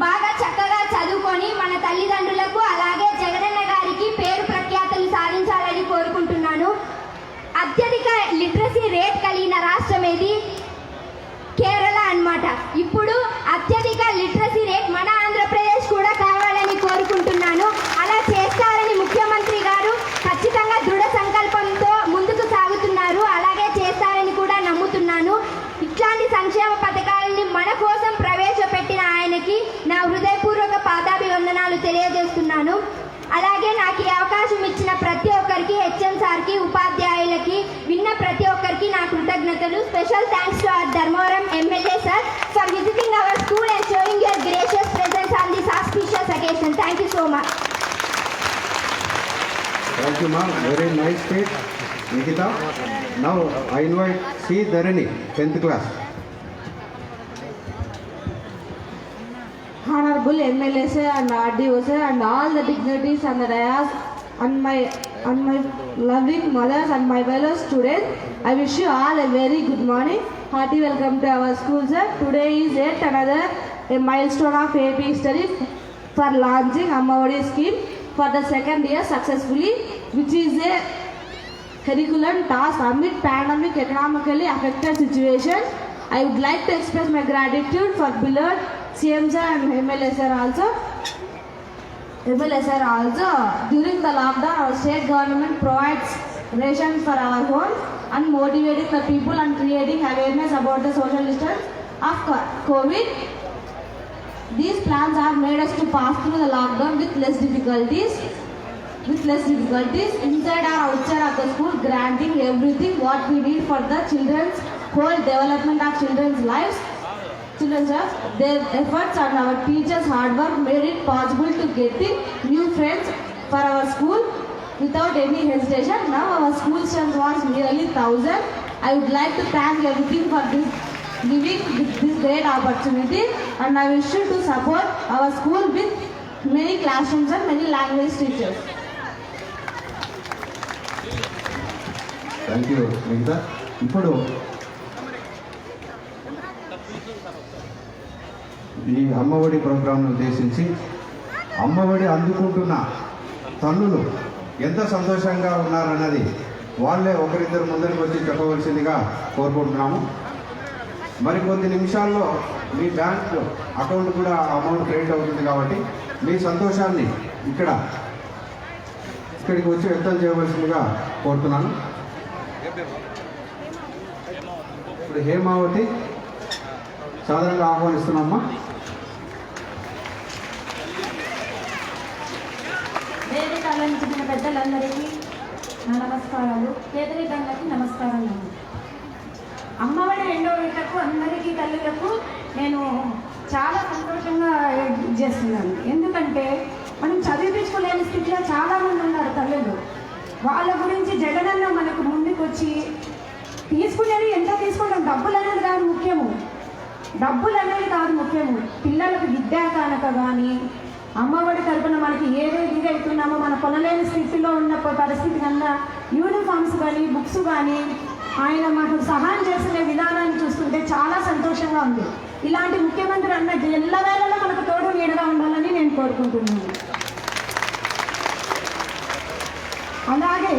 బాగా చక్కగా చదువుకొని మన తల్లిదండ్రులకు అలాగే జగనన్న గారికి పేరు ప్రఖ్యాతులు సాధించాలని కోరుకుంటున్నాను. అత్యధిక లిటరసీ రేట్ కలిగిన రాష్ట్రం ఏది? కేరళ అన్నమాట. ఇప్పుడు అత్యధిక లిటరసీ రేట్ మన ఆంధ్రప్రదేశ్ కూడా కావాలని కోరుకుంటున్నాను. అలా చేస్తారని ముఖ్యమంత్రి గారు ఖచ్చితంగా దృఢ సంకల్పంతో ముందుకు సాగుతున్నారు. అలాగే చేస్తారని కూడా నమ్ముతున్నాను. ఇట్లాంటి సంక్షేమ పథకాలని మన కోసం ప్రవేశపెట్టిన ఆయనకి నా హృదయపూర్వక పాదాభివందనాలు తెలియజేస్తున్నాను. అలాగే నాకు ఈ అవకాశం ఇచ్చిన ప్రతి ఒక్కరికి, హెచ్ఎం సార్కి, ఉపాధ్యాయులకి, విన్న ప్రతి ఒక్కరికి నా కృతజ్ఞతలు. Special thanks to our Dharmavaram MLA sir for visiting our school and showing your gracious presence on this auspicious occasion. Thank you so much. Thank you, ma'am. Very nice speech, Nikita. Now I invite C. Dharani, 10th class. Honorable MLA sir and RDO sir and all the dignitaries and the dayas and my loving mothers and my fellow students, I wish you all a very good morning. Hearty welcome to our school sir. Today is yet another a milestone of AP history for launching Amma Odi scheme for the second year successfully, which is a curriculum task amid pandemic economically affected situation. I would like to express my gratitude for beloved CM sir and MLA sir also. During the lockdown, our state government provides rations for our homes and motivating the people and creating awareness about the social distance of COVID. These plans have made us to pass through the lockdown with less difficulties inside or outside of the school, granting everything what we need for the children's whole development of children's lives. Their efforts and our teachers' hard work made it possible to getting new friends for our school without any hesitation. Now our school strength was nearly 1,000. I would like to thank everything for this giving this great opportunity, and I wish you to support our school with many classrooms and many language teachers. Thank you, Nikita. ఇప్పుడు ఈ అమ్మఒడి ప్రోగ్రాంను ఉద్దేశించి అమ్మఒడి అందుకుంటున్న తల్లులు ఎంత సంతోషంగా ఉన్నారన్నది వాళ్ళే ఒకరిద్దరు ముందరికి వచ్చి చెప్పవలసిందిగా కోరుకుంటున్నాము. మరికొద్ది నిమిషాల్లో మీ బ్యాంక్ అకౌంట్ కూడా అమౌంట్ క్రెడిట్ అవుతుంది కాబట్టి మీ సంతోషాన్ని ఇక్కడికి వచ్చి వ్యక్తం చేయవలసిందిగా కోరుతున్నాను. ఇప్పుడు హేమావతి సాధారణంగా ఆహ్వానిస్తున్నామ్మా. వేదిక అలంకరించిన పెద్దలందరికీ నా నమస్కారాలు. పేదరికంలకి నమస్కారాలు. అమ్మఒడి 2వ విడతకు అందరికీ తల్లులకు నేను చాలా సంతోషంగా చేస్తున్నాను. ఎందుకంటే మనం చదివించుకోలేని స్థితిలో చాలామంది ఉన్నారు తల్లులు. వాళ్ళ గురించి జగనన్న మనకు ముందుకు వచ్చి తీసుకునేది ఎంత తీసుకుంటాం, డబ్బులు అనేది కాదు ముఖ్యము. పిల్లలకు విద్యా కానుక కానీ అమ్మఒడి తరపున మనకి ఏదైతే అవుతున్నామో మన కొనలేని స్థితిలో ఉన్న పరిస్థితి కన్నా యూనిఫామ్స్ కానీ బుక్స్ కానీ ఆయన మాకు సహాయం చేసిన విధానాన్ని చూస్తుంటే చాలా సంతోషంగా ఉంది. ఇలాంటి ముఖ్యమంత్రి అన్న ఎల్లవేళలో మనకు తోడు నీడగా ఉండాలని నేను కోరుకుంటున్నాను. అలాగే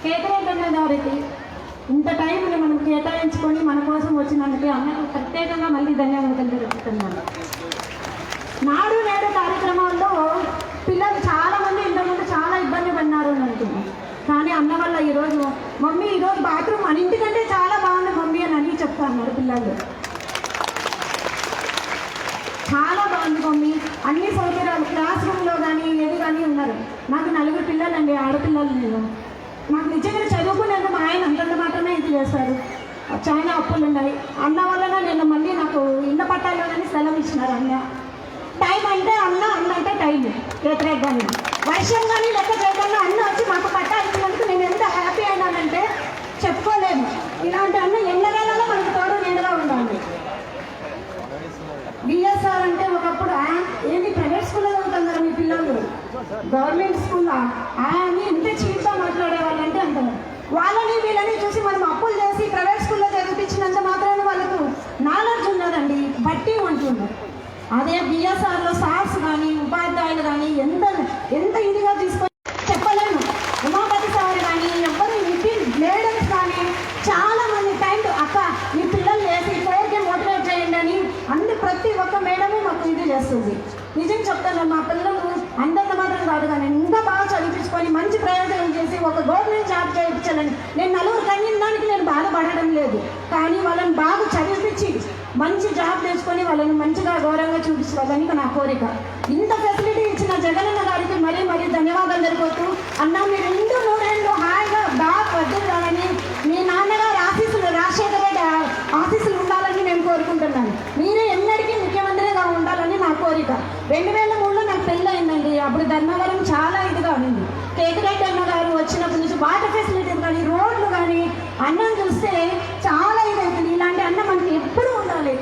కేతరేకన్న గారికి ఇంత టైంని మనం కేటాయించుకొని మన కోసం వచ్చినందుకు అన్నకు ప్రత్యేకంగా మళ్ళీ ధన్యవాదాలు తెలుపుతున్నాను. నాడు నేడు కార్యక్రమాల్లో పిల్లలు చాలామంది ఇంతకుముందు చాలా ఇబ్బంది పడినారు అని అంటున్నాను. కానీ అన్న వల్ల ఈరోజు మమ్మీ ఈరోజు బాత్రూమ్ మన ఇంటికంటే చాలా బాగుంది మమ్మీ అని చెప్తాన్నారు పిల్లలు. చాలా బాగుంది మమ్మీ, అన్ని సౌకర్యాలు క్లాస్ రూమ్లో కానీ ఏది కానీ ఉన్నారు. నాకు 4 పిల్లలండి, ఆడపిల్లలు. నాకు నిజంగా చదువుకునేందుకు మా ఆయన అంతంత మాత్రమే ఇది చేస్తారు. చాలా అప్పులు ఉన్నాయి. అన్న వలన నేను మళ్ళీ నాకు ఇళ్ళ పట్టాలో కానీ సెలవు ఇచ్చినారు అన్న. టైం అంటే అన్న అంటే టైం వ్యతిరేకంగా వర్షం కానీ లెక్క చేయకుండా అన్న వచ్చి మాకు పట్టా ఇచ్చినందుకు నేను ఎంత హ్యాపీ అయినానంటే చెప్పుకోలేను. ఇలాంటి అన్న ఎన్నవేళలో మనకు తోడు నీడగా ఉండాలి. బిఎస్ఆర్ అంటే ఒకప్పుడు ఏంటి ప్రైవేట్ స్కూల్లో చదువుతాం కదా మీ పిల్లలు, గవర్నమెంట్ స్కూల్లో అని ఎంత చీప్గా మాట్లాడేవాళ్ళంటే అంత వాళ్ళని వీళ్ళని చూసి మనం అప్పులు చేసి ప్రైవేట్ స్కూల్లో చదివించినంత మాత్రాన వాళ్ళకు నాలెడ్జ్ ఉన్నదండి, బట్టి ఉంటున్నారు. అదే బిఎస్ఆర్లో సార్స్ కానీ ఉపాధ్యాయులు కానీ ఎంత ఇదిగా తీసుకొని చెప్పలేను. ఉమాపతి సార్ కానీ ఎవరు నితిన్ మేడమ్స్ కానీ చాలా మంది టైం అక్క మీ పిల్లలు చేసి 4కే మోటివేట్ చేయండి అని ప్రతి ఒక్క మేడమే మాకు ఇది చేస్తుంది. నిజం చెప్తాను, మా పిల్లలు అంతంత మాత్రం కాదు కానీ ఇంకా బాగా చదివించుకొని మంచి ప్రయోజనం చేసి ఒక గవర్నమెంట్ జాబ్ చేయించాలని నేను నలుగురు కలిగిన దానికి నేను బాధపడడం లేదు. కానీ వాళ్ళని బాగా చదివించి మంచి జాబ్ తెచ్చుకొని వాళ్ళని మంచిగా గౌరవంగా చూపించుకోవాలని నా కోరిక. ఇంత ఫెసిలిటీ ఇచ్చిన జగనన్న గారికి మరీ మరీ ధన్యవాదాలు తెలుపుతూ, అన్న మీరు 2 హాయిగా బాగా వద్దులని మీ నాన్నగారు ఆశీస్సులు, రాజశేఖర రెడ్డి ఆశీస్సులు ఉండాలని నేను కోరుకుంటున్నాను. మీరే ఎన్నటికీ ముఖ్యమంత్రిగా ఉండాలని నా కోరిక. 2003లో నాకు పెళ్ళి అయిందండి. అప్పుడు ధర్మవరం చాలా ఇదిగా ఉంది. కేతిరెడ్డి అన్న గారు వచ్చినప్పటి నుంచి వాటర్ ఫెసిలిటీస్ కానీ రోడ్లు కానీ అన్నం చూస్తే చాలా ఇదవుతుంది. ఇలాంటి అన్న మనకి ఎప్పుడూ ఉండాలి,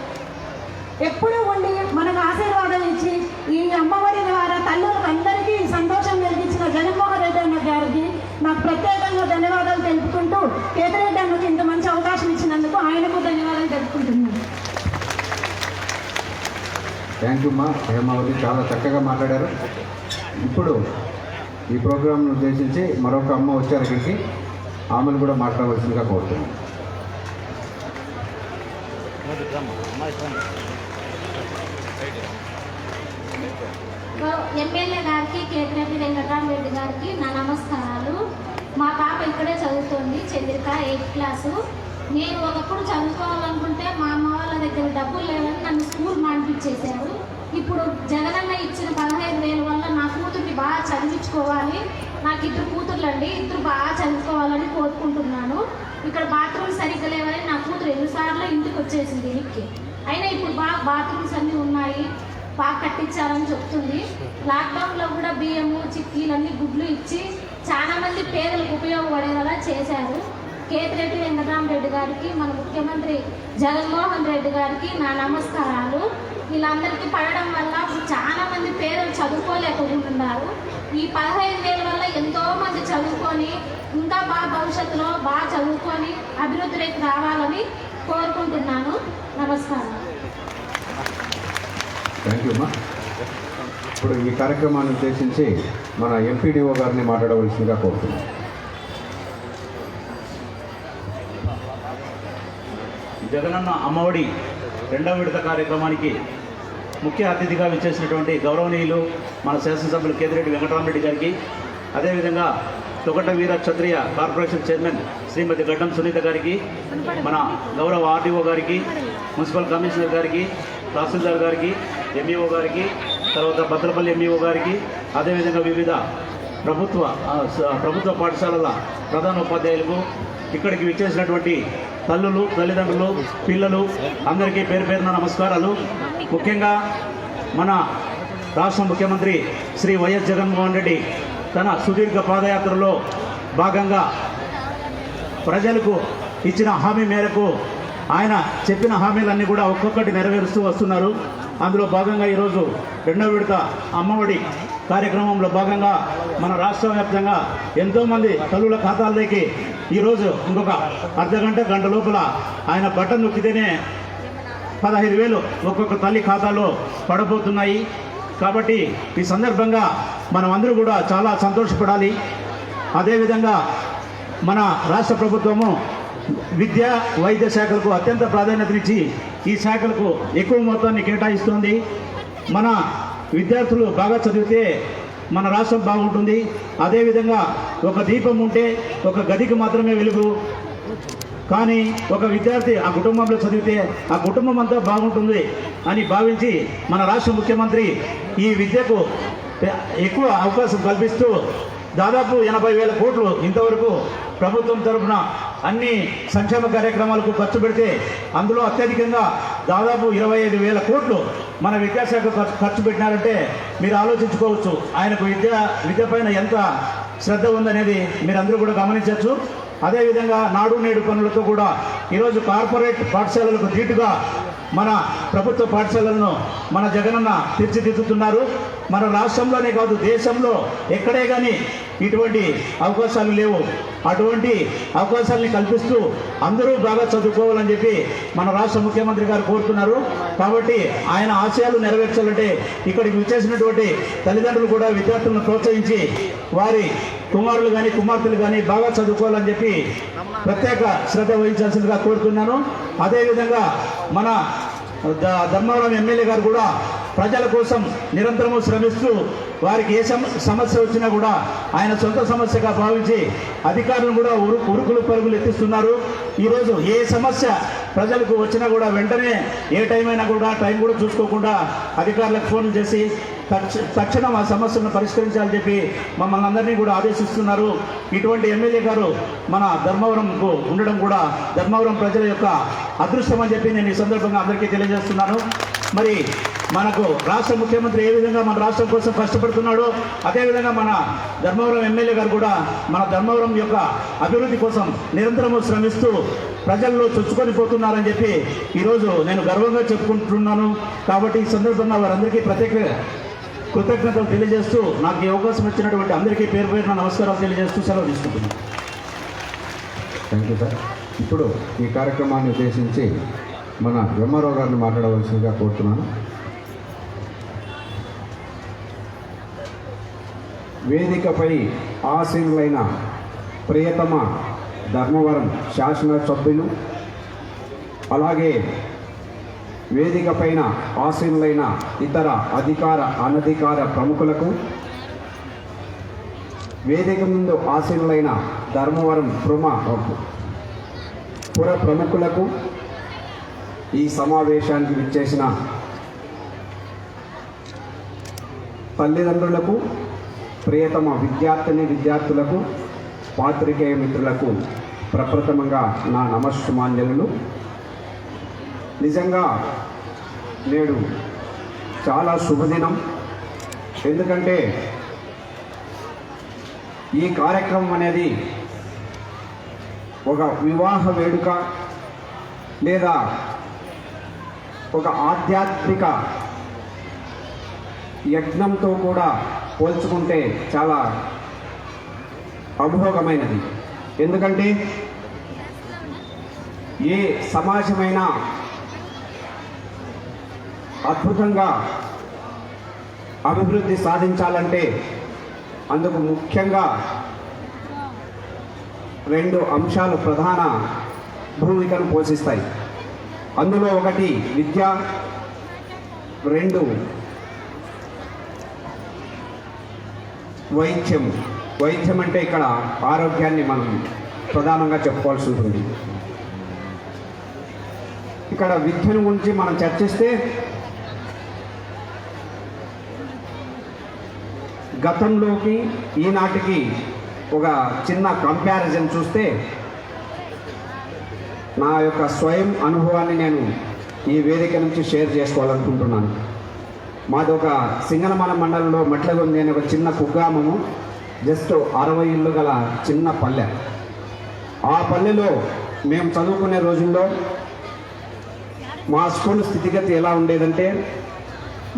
ఎప్పుడూ ఉండి మనకు ఆశీర్వాదం ఇచ్చి ఈ అమ్మఒడి ద్వారా తల్లులకు అందరికీ సంతోషం కలిగించిన జగన్మోహన్ రెడ్డి అన్న గారికి నాకు ప్రత్యేకంగా ధన్యవాదాలు తెలుపుకుంటూ, కేతిరెడ్డి అన్నకు ఇంత మంచి అవకాశం ఇచ్చినందుకు ఆయనకు ధన్యవాదాలు తెలుపుకుంటున్నాను. థ్యాంక్ యూ మా హేమావతి, చాలా చక్కగా మాట్లాడారు. ఇప్పుడు ఈ ప్రోగ్రాంను ఉద్దేశించి మరొక అమ్మ వచ్చారు ఇక్కడికి, ఆమెను కూడా మాట్లాడవలసిందిగా కోరుతున్నాను. ఎమ్మెల్యే గారికి, కేతిరెడ్డి వెంకటరామరెడ్డి గారికి నా నమస్కారాలు. మా పాప ఇక్కడే చదువుతుంది, చంద్రిక 8th క్లాసు. నేను ఒకప్పుడు చదువుకోవాలనుకుంటే మా అమ్మ వాళ్ళ దగ్గర డబ్బులు లేవని నన్ను స్కూల్ మానిపించేశారు. ఇప్పుడు జగనన్న ఇచ్చిన 15,000 వల్ల నా కూతుర్ని బాగా చదివించుకోవాలి. నాకు 2 కూతుర్లండి, 2 బాగా చదువుకోవాలని కోరుకుంటున్నాను. ఇక్కడ బాత్రూమ్స్ సరిగ్గా లేవని నా కూతురు 2 సార్లు ఇంటికి వచ్చేసింది ఇంటికి. అయినా ఇప్పుడు బాగా బాత్రూమ్స్ అన్నీ ఉన్నాయి, బాగా కట్టించాలని చెప్తుంది. లాక్డౌన్లో కూడా బియ్యము, చిక్కీలన్నీ గుడ్లు ఇచ్చి చాలామంది పేదలకు ఉపయోగపడేలా చేశారు. కేతిరెడ్డి వెంకటరామరెడ్డి గారికి, మన ముఖ్యమంత్రి జగన్మోహన్ రెడ్డి గారికి నా నమస్కారాలు. వీళ్ళందరికీ పడడం వల్ల చాలామంది పేదలు చదువుకోలేకపోతున్నారు. ఈ 15,000 వల్ల ఎంతోమంది చదువుకొని ఇంకా బాగా భవిష్యత్తులో బాగా చదువుకొని అభివృద్ధిలోకి రావాలని కోరుకుంటున్నాను. నమస్కారం. థ్యాంక్ యూ అమ్మా. ఇప్పుడు ఈ కార్యక్రమాన్ని ఉద్దేశించి మన ఎంపీడీఓ గారిని మాట్లాడవలసిందిగా కోరుతున్నాం. జగనన్న అమ్మఒడి 2వ విడత కార్యక్రమానికి ముఖ్య అతిథిగా విచ్చేసినటువంటి గౌరవనీయులు మన శాసనసభ్యులు కేతిరెడ్డి వెంకటరామరెడ్డి గారికి, అదేవిధంగా తొగట వీర క్షత్రియ కార్పొరేషన్ చైర్మన్ శ్రీమతి గడ్డం సునీత గారికి, మన గౌరవ ఆర్డీఓ గారికి, మున్సిపల్ కమిషనర్ గారికి, తహసీల్దార్ గారికి, ఎంఈఓ గారికి, తర్వాత భద్రపల్లి ఎంఈఓ గారికి, అదేవిధంగా వివిధ ప్రభుత్వ పాఠశాలల ప్రధాన ఉపాధ్యాయులకు, ఇక్కడికి విచ్చేసినటువంటి తల్లులు, తల్లిదండ్రులు, పిల్లలు అందరికీ పేరు పేరున నమస్కారాలు. ముఖ్యంగా మన రాష్ట్ర ముఖ్యమంత్రి శ్రీ వైఎస్ జగన్మోహన్ రెడ్డి తన సుదీర్ఘ పాదయాత్రలో భాగంగా ప్రజలకు ఇచ్చిన హామీ మేరకు ఆయన చెప్పిన హామీలన్నీ కూడా ఒక్కొక్కటి నెరవేరుస్తూ వస్తున్నారు. అందులో భాగంగా ఈరోజు 2వ విడత అమ్మఒడి కార్యక్రమంలో భాగంగా మన రాష్ట్ర వ్యాప్తంగా ఎంతోమంది తల్లుల ఖాతాల్లోకి ఈరోజు ఇంకొక గంట లోపల ఆయన బటన్ నొక్కితేనే 15,000 ఒక్కొక్క తల్లి ఖాతాలో పడబోతున్నాయి. కాబట్టి ఈ సందర్భంగా మనం అందరూ కూడా చాలా సంతోషపడాలి. అదేవిధంగా మన రాష్ట్ర ప్రభుత్వము విద్య, వైద్య శాఖలకు అత్యంత ప్రాధాన్యతనిచ్చి ఈ శాఖలకు ఎక్కువ మొత్తాన్ని కేటాయిస్తుంది. మన విద్యార్థులు బాగా చదివితే మన రాష్ట్రం బాగుంటుంది. అదేవిధంగా ఒక దీపం ఉంటే ఒక గదికి మాత్రమే వెలుగు, కానీ ఒక విద్యార్థి ఆ కుటుంబంలో చదివితే ఆ కుటుంబం అంతా బాగుంటుంది అని భావించి మన రాష్ట్ర ముఖ్యమంత్రి ఈ విద్యకు ఎక్కువ అవకాశం కల్పిస్తూ దాదాపు 80,000 కోట్లు ఇంతవరకు ప్రభుత్వం తరఫున అన్ని సంక్షేమ కార్యక్రమాలకు ఖర్చు పెడితే అందులో అత్యధికంగా దాదాపు 25,000 కోట్లు మన విద్యాశాఖ ఖర్చు పెట్టినారంటే మీరు ఆలోచించుకోవచ్చు ఆయనకు విద్య పైన ఎంత శ్రద్ధ ఉందనేది మీరందరూ కూడా గమనించవచ్చు. అదేవిధంగా నాడు నేడు పనులతో కూడా ఈరోజు కార్పొరేట్ పాఠశాలలకు ధీటుగా మన ప్రభుత్వ పాఠశాలలను మన జగనన్న తీర్చిదిద్దుతున్నారు. మన రాష్ట్రంలోనే కాదు దేశంలో ఎక్కడే కానీ ఇటువంటి అవకాశాలు లేవు. అటువంటి అవకాశాలని కల్పిస్తూ అందరూ బాగా చదువుకోవాలని చెప్పి మన రాష్ట్ర ముఖ్యమంత్రి గారు కోరుతున్నారు. కాబట్టి ఆయన ఆశయాలు నెరవేర్చాలంటే ఇక్కడికి విచ్చేసినటువంటి తల్లిదండ్రులు కూడా విద్యార్థులను ప్రోత్సహించి వారి కుమారులు కానీ కుమార్తెలు కానీ బాగా చదువుకోవాలని చెప్పి ప్రత్యేక శ్రద్ధ వహించాల్సిందిగా కోరుతున్నాను. అదేవిధంగా మన ధర్మవరం ఎమ్మెల్యే గారు కూడా ప్రజల కోసం నిరంతరము శ్రమిస్తూ వారికి ఏ సమస్య వచ్చినా కూడా ఆయన సొంత సమస్యగా భావించి అధికారులను కూడా ఉరుకులు పరుగులు ఎత్తిస్తున్నారు. ఈరోజు ఏ సమస్య ప్రజలకు వచ్చినా కూడా వెంటనే ఏ టైం అయినా కూడా టైం కూడా చూసుకోకుండా అధికారులకు ఫోన్లు చేసి తక్షణం ఆ సమస్యలను పరిష్కరించాలని చెప్పి మమ్మల్ని అందరినీ కూడా ఆదేశిస్తున్నారు. ఇటువంటి ఎమ్మెల్యే గారు మన ధర్మవరంకు ఉండడం కూడా ధర్మవరం ప్రజల యొక్క అదృష్టం అని చెప్పి నేను ఈ సందర్భంగా అందరికీ తెలియజేస్తున్నాను. మరి మనకు రాష్ట్ర ముఖ్యమంత్రి ఏ విధంగా మన రాష్ట్రం కోసం కష్టపడుతున్నాడో అదేవిధంగా మన ధర్మవరం ఎమ్మెల్యే గారు కూడా మన ధర్మవరం యొక్క అభివృద్ధి కోసం నిరంతరము శ్రమిస్తూ ప్రజల్లో చొచ్చుకొని పోతున్నారని చెప్పి ఈరోజు నేను గర్వంగా చెప్పుకుంటున్నాను. కాబట్టి ఈ సందర్భంగా వారందరికీ ప్రత్యేక కృతజ్ఞతలు తెలియజేస్తూ నాకు ఈ అవకాశం ఇచ్చినటువంటి అందరికీ పేరు పేరున నమస్కారాలు తెలియజేస్తూ సెలవు తీసుకుంటున్నాను. Thank you sir. ఇప్పుడు ఈ కార్యక్రమాన్ని ఉద్దేశించి మన ఎంఆర్ఓ గారిని మాట్లాడవలసిందిగా కోరుతున్నాను. వేదికపై ఆసీనులైన ప్రియతమ ధర్మవరం శాసనసభ్యులు, అలాగే వేదిక పైన ఆసీనులైన ఇతర అధికార అనధికార ప్రముఖులకు, వేదిక ముందు ఆసీనులైన ధర్మవరం పుర ప్రముఖులకు, ఈ సమావేశానికి విచ్చేసిన తల్లిదండ్రులకు, ప్రియతమ విద్యార్థులకు, పాత్రికేయ మిత్రులకు ప్రప్రథమంగా నా నమస్సుమాంజలులు. నిజంగా నేడు చాలా శుభదినం. ఎందుకంటే ఈ కార్యక్రమం అనేది ఒక వివాహ వేడుక లేదా ఒక ఆధ్యాత్మిక యజ్ఞంతో కూడా పోల్చుకుంటే చాలా అమోఘమైనది. ఎందుకంటే ఏ సమాజమైనా అద్భుతంగా అభివృద్ధి సాధించాలంటే అందుకు ముఖ్యంగా 2 అంశాలు ప్రధాన భూమికను పోషిస్తాయి. అందులో ఒకటి విద్య, 2 వైద్యం. వైద్యం అంటే ఇక్కడ ఆరోగ్యాన్ని మనం ప్రధానంగా చెప్పుకోవాల్సి ఉంటుంది. ఇక్కడ విద్యను గురించి మనం చర్చిస్తే గతంలోకి ఈనాటికి ఒక చిన్న కంపారిజన్ చూస్తే నా యొక్క స్వయం అనుభవాన్ని నేను ఈ వేదిక నుంచి షేర్ చేసుకోవాలనుకుంటున్నాను. మాది ఒక సింగనమల మండలంలో మట్లగొంది అనే ఒక చిన్న కుగ్రామము, జస్ట్ 60 ఇళ్ళు గల చిన్న పల్లె. ఆ పల్లెలో మేము చదువుకునే రోజుల్లో మా స్కూల్ స్థితిగతి ఎలా ఉండేదంటే,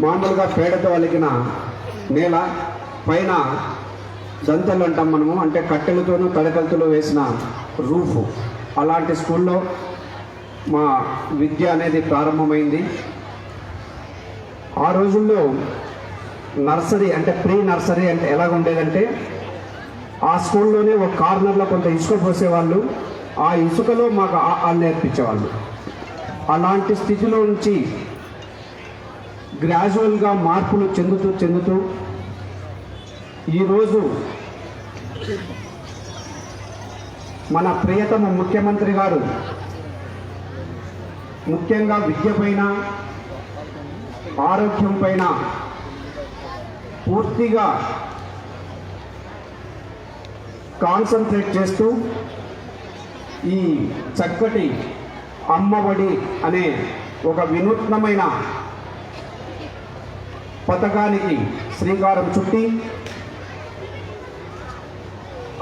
మామూలుగా పేడతో అలికిన నేల పైన దంతలు అంటాం మనము, అంటే కట్టెలతోనూ తడకలతో వేసిన రూఫు. అలాంటి స్కూల్లో మా విద్య అనేది ప్రారంభమైంది. ఆ రోజుల్లో నర్సరీ అంటే ప్రీ నర్సరీ అంటే ఎలాగ ఉండేదంటే, ఆ స్కూల్లోనే ఒక కార్నర్లో కొంత ఇసుక పోసేవాళ్ళు, ఆ ఇసుకలో మాకు నేర్పించేవాళ్ళు. అలాంటి స్థితిలో నుంచి గ్రాడ్యువల్గా మార్పులు చెందుతూ ఈరోజు మన ప్రియతమ ముఖ్యమంత్రి గారు ముఖ్యంగా విద్య పైన, ఆరోగ్యం పైన పూర్తిగా కాన్సన్ట్రేట్ చేస్తూ ఈ చక్కటి అమ్మఒడి అనే ఒక వినూత్నమైన పథకానికి శ్రీకారం చుట్టి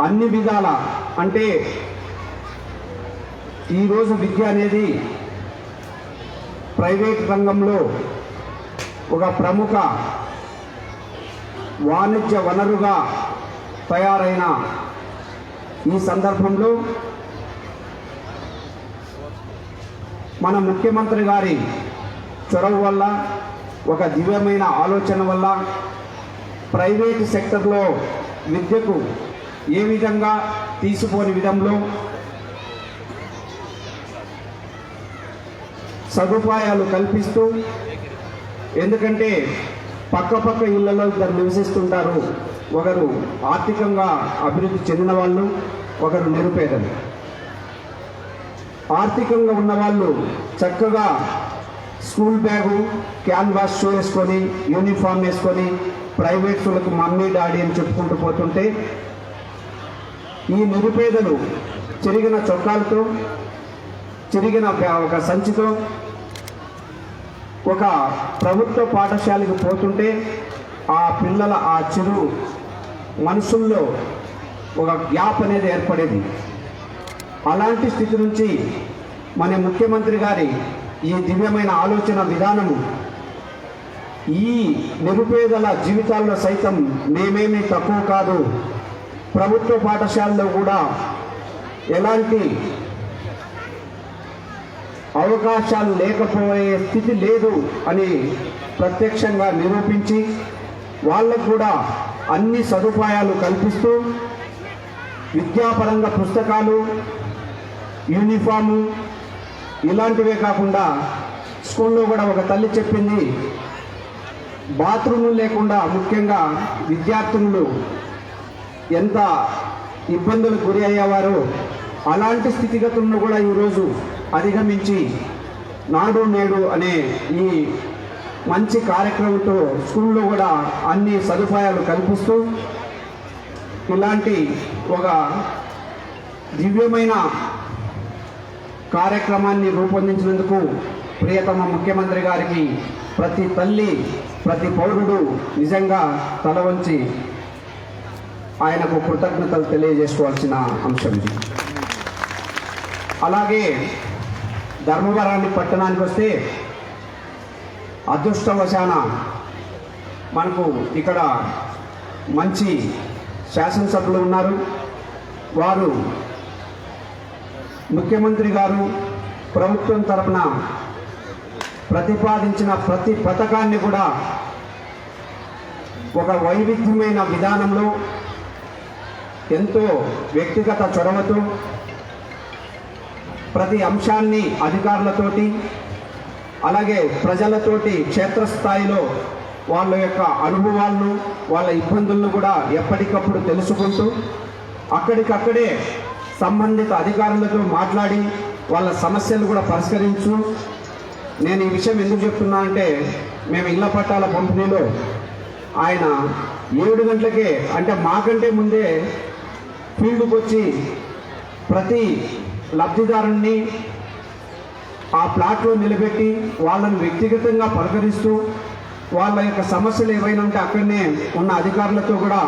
అన్ని విధాల, అంటే ఈరోజు విద్య అనేది ప్రైవేట్ రంగంలో ఒక ప్రముఖ వాణిజ్య వనరుగా తయారైన ఈ సందర్భంలో మన ముఖ్యమంత్రి గారి చొరవ వల్ల, ఒక దివ్యమైన ఆలోచన వల్ల ప్రైవేటు సెక్టర్లో విద్యకు ఏ విధంగా తీసిపోని విధంలో సదుపాయాలు కల్పిస్తూ, ఎందుకంటే పక్క ఇళ్లలో ఇద్దరు నివసిస్తుంటారు. ఒకరు ఆర్థికంగా అభివృద్ధి చెందిన వాళ్ళు, ఒకరు నిరుపేదలు. ఆర్థికంగా ఉన్నవాళ్ళు చక్కగా స్కూల్ బ్యాగు, క్యాన్వాస్ షూ వేసుకొని, యూనిఫామ్ వేసుకొని ప్రైవేట్ స్కూళ్ళకు మమ్మీ డాడీ అని చెప్పుకుంటూ పోతుంటే, ఈ నిరుపేదలు చిరిగిన చొక్కాలతో, చిరిగిన ఒక సంచితో ఒక ప్రభుత్వ పాఠశాలకు పోతుంటే ఆ పిల్లల ఆ చిరు మనసుల్లో ఒక గ్యాప్ అనేది ఏర్పడేది. అలాంటి స్థితి నుంచి మన ముఖ్యమంత్రి గారి ఈ దివ్యమైన ఆలోచన విధానము ఈ నిరుపేదల జీవితాల్లో సైతం మేమేమీ తక్కువ కాదు, ప్రభుత్వ పాఠశాలలో కూడా ఎలాంటి అవకాశాలు లేకపోయే స్థితి లేదు అని ప్రత్యక్షంగా నిరూపించి వాళ్ళకు కూడా అన్ని సదుపాయాలు కల్పిస్తూ విద్యాపరంగా పుస్తకాలు, యూనిఫాము ఇలాంటివే కాకుండా స్కూల్లో కూడా ఒక తల్లి చెప్పింది, బాత్రూములు లేకుండా ముఖ్యంగా విద్యార్థులు ఎంత ఇబ్బందులకు గురి అయ్యేవారో అలాంటి స్థితిగతులను కూడా ఈరోజు అధిగమించి నాడు నేడు అనే ఈ మంచి కార్యక్రమంతో స్కూల్లో కూడా అన్ని సదుపాయాలు కల్పిస్తూ ఇలాంటి ఒక దివ్యమైన కార్యక్రమాన్ని రూపొందించినందుకు ప్రియతమ ముఖ్యమంత్రి గారికి ప్రతి తల్లి, ప్రతి పౌరుడు నిజంగా తల వంచి ఆయనకు కృతజ్ఞతలు తెలియజేసుకోవాల్సిన అంశం ఇది. అలాగే ధర్మవరాన్ని పట్టణానికి వస్తే అదృష్టవశాన మనకు ఇక్కడ మంచి శాసనసభ్యులు ఉన్నారు. వారు ముఖ్యమంత్రి గారు ప్రభుత్వం తరపున ప్రతిపాదించిన ప్రతి పథకాన్ని కూడా ఒక వైవిధ్యమైన విధానంలో ఎంతో వ్యక్తిగత చొరవతో ప్రతి అంశాన్ని అధికారులతోటి అలాగే ప్రజలతోటి క్షేత్రస్థాయిలో వాళ్ళ యొక్క అనుభవాలను, వాళ్ళ ఇబ్బందులను కూడా ఎప్పటికప్పుడు తెలుసుకుంటూ అక్కడికక్కడే సంబంధిత అధికారులతో మాట్లాడి వాళ్ళ సమస్యలు కూడా పరిష్కరించు. నేను ఈ విషయం ఎందుకు చెప్తున్నా అంటే, మేము ఇళ్ల పట్టాల పంపిణీలో ఆయన 7 గంటలకే, అంటే మాకంటే ముందే ఫీల్డ్కి వచ్చి ప్రతి లబ్ధిదారుణ్ణి ఆ ప్లాట్లో నిలబెట్టి వాళ్ళని వ్యక్తిగతంగా పలకరిస్తూ వాళ్ళ యొక్క సమస్యలు ఏవైనా ఉంటే అక్కడనే ఉన్న అధికారులతో కూడా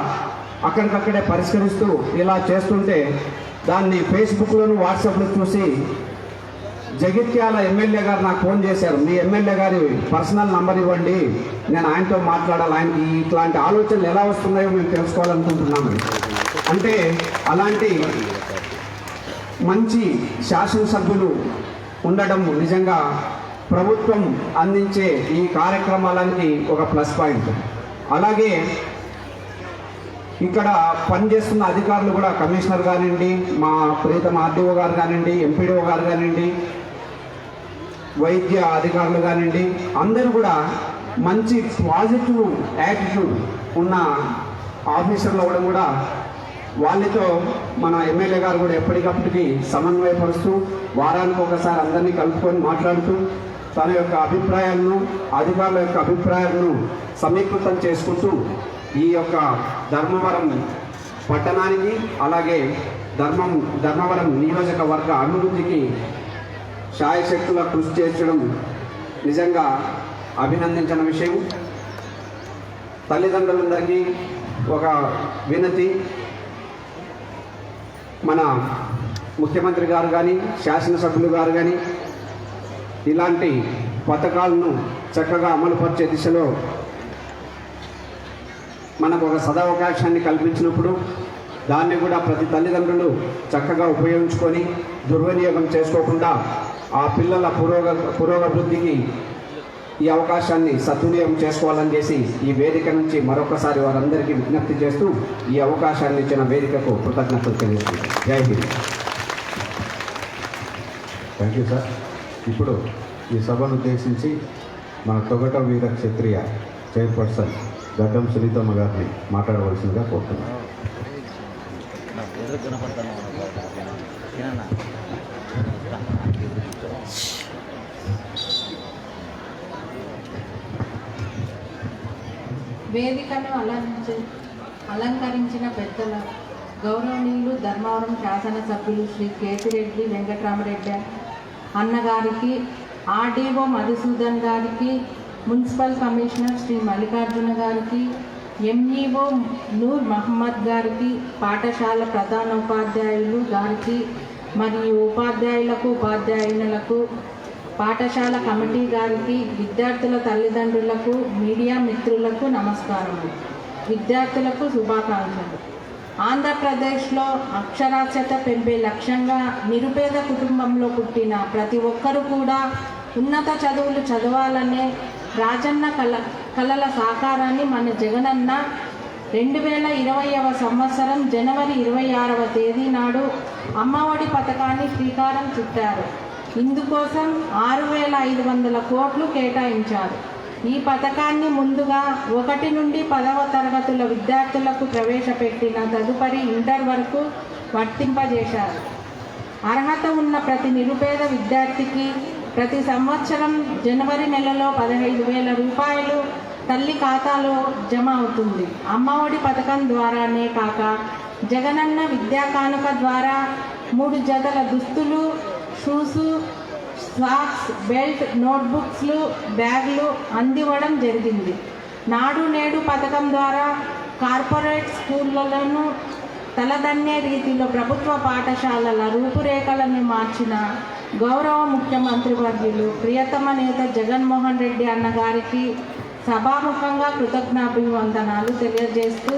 అక్కడికక్కడే పరిష్కరిస్తూ ఇలా చేస్తుంటే దాన్ని ఫేస్బుక్లోను, వాట్సాప్లో చూసి జగిత్యాల ఎమ్మెల్యే గారు నాకు ఫోన్ చేశారు, మీ ఎమ్మెల్యే గారి పర్సనల్ నంబర్ ఇవ్వండి, నేను ఆయనతో మాట్లాడాలి, ఆయనకి ఇట్లాంటి ఆలోచనలు ఎలా వస్తున్నాయో మేము తెలుసుకోవాలనుకుంటున్నాము. అంటే అలాంటి మంచి శాసనసభ్యులు ఉండడం నిజంగా ప్రభుత్వం అందించే ఈ కార్యక్రమాలకి ఒక ప్లస్ పాయింట్. అలాగే ఇక్కడ పనిచేస్తున్న అధికారులు కూడా, కమిషనర్ కానివ్వండి, మా ప్రియతమ ఆర్డీఓ గారు కానివ్వండి, ఎంపీడీఓ గారు కానివ్వండి, వైద్య అధికారులు కానివ్వండి, అందరూ కూడా మంచి పాజిటివ్ యాటిట్యూడ్ ఉన్న ఆఫీసర్లు అవ్వడం కూడా, వాళ్ళతో మన ఎమ్మెల్యే గారు కూడా ఎప్పటికప్పటికి సమన్వయపరుస్తూ వారానికి ఒకసారి అందరినీ కలుపుకొని మాట్లాడుతూ తన యొక్క అభిప్రాయాలను, అధికారుల యొక్క అభిప్రాయాలను సమీకృతం చేసుకుంటూ ఈ యొక్క ధర్మవరం పట్టణానికి అలాగే ధర్మవరం నియోజకవర్గ అభివృద్ధికి శాయశక్తుల కృషి చేర్చడం నిజంగా అభినందించిన విషయం. తల్లిదండ్రులందరికీ ఒక వినతి, మన ముఖ్యమంత్రి గారు కానీ, శాసనసభ్యులు గారు కానీ ఇలాంటి పథకాలను చక్కగా అమలుపరిచే దిశలో మనకు ఒక సదవకాశాన్ని కల్పించినప్పుడు దాన్ని కూడా ప్రతి తల్లిదండ్రులు చక్కగా ఉపయోగించుకొని దుర్వినియోగం చేసుకోకుండా ఆ పిల్లల పురోగతికి ఈ అవకాశాన్ని సద్వినియోగం చేసుకోవాలని చేసి ఈ వేదిక నుంచి మరొకసారి వారందరికీ విజ్ఞప్తి చేస్తూ ఈ అవకాశాన్ని ఇచ్చిన వేదికకు కృతజ్ఞతలు తెలియజేస్తున్నాను. జై హింద్. Thank you sir. ఇప్పుడు ఈ సభను ఉద్దేశించి మన తొగట వీర క్షత్రియ చైర్పర్సన్ గడ్డం సునీతమ్మ గారిని మాట్లాడవలసిందిగా కోరుతున్నాను. వేదికను అలంకరించిన పెద్దల గౌరవనీయులు ధర్మవరం శాసనసభ్యులు శ్రీ కేతిరెడ్డి వెంకటరామరెడ్డి అన్నగారికి, ఆర్డీఓ మధుసూదన్ గారికి, మున్సిపల్ కమిషనర్ శ్రీ మల్లికార్జున గారికి, ఎంఈఓ నూర్ మహమ్మద్ గారికి, పాఠశాల ప్రధానోపాధ్యాయులు గారికి మరియు ఉపాధ్యాయులకు, ఉపాధ్యాయునులకు, పాఠశాల కమిటీ గారికి, విద్యార్థుల తల్లిదండ్రులకు, మీడియా మిత్రులకు నమస్కారములు. విద్యార్థులకు శుభాకాంక్షలు. ఆంధ్రప్రదేశ్లో అక్షరాస్యత పెంపే లక్ష్యంగా నిరుపేద కుటుంబంలో పుట్టిన ప్రతి ఒక్కరూ కూడా ఉన్నత చదువులు చదవాలనే రాజన్న కలల సాకారాన్ని మన జగనన్న 2020వ సంవత్సరం జనవరి 26వ తేదీ నాడు అమ్మఒడి పథకాన్ని శ్రీకారం చుట్టారు. ఇందుకోసం 6,500 కోట్లు కేటాయించారు. ఈ పథకాన్ని ముందుగా 1 నుండి 10వ తరగతుల విద్యార్థులకు ప్రవేశపెట్టిన తదుపరి ఇంటర్ వరకు వర్తింపజేశారు. అర్హత ఉన్న ప్రతి నిరుపేద విద్యార్థికి ప్రతి సంవత్సరం జనవరి నెలలో 15,000 రూపాయలు తల్లి ఖాతాలో జమ అవుతుంది. అమ్మఒడి పథకం ద్వారానే కాక జగనన్న విద్యా కానుక ద్వారా 3 జతల దుస్తులు, షూసు, సాక్స్, బెల్ట్, నోట్బుక్స్లు, బ్యాగులు అందివ్వడం జరిగింది. నాడు నేడు పథకం ద్వారా కార్పొరేట్ స్కూళ్లను తలదన్నే రీతిలో ప్రభుత్వ పాఠశాలల రూపురేఖలను మార్చిన గౌరవ ముఖ్యమంత్రి వర్యులు ప్రియతమ నేత జగన్మోహన్ రెడ్డి అన్నగారికి సభాముఖంగా కృతజ్ఞాభివందనాలు తెలియజేస్తూ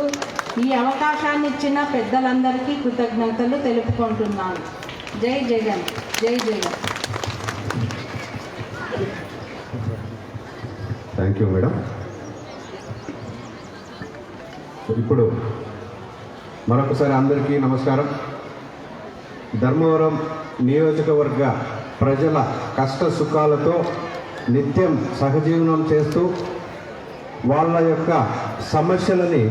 ఈ అవకాశాన్ని ఇచ్చిన పెద్దలందరికీ కృతజ్ఞతలు తెలుపుకుంటున్నాను. జై జగన్, జై జగన్. Thank you madam. ఇప్పుడు మరొకసారి అందరికీ నమస్కారం. ధర్మవరం నియోజకవర్గ ప్రజల కష్ట సుఖాలతో నిత్యం సహజీవనం చేస్తూ వాళ్ళ యొక్క సమస్యలని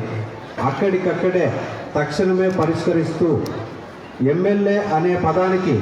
అక్కడికక్కడే తక్షణమే పరిష్కరిస్తూ ఎమ్మెల్యే అనే పదానికి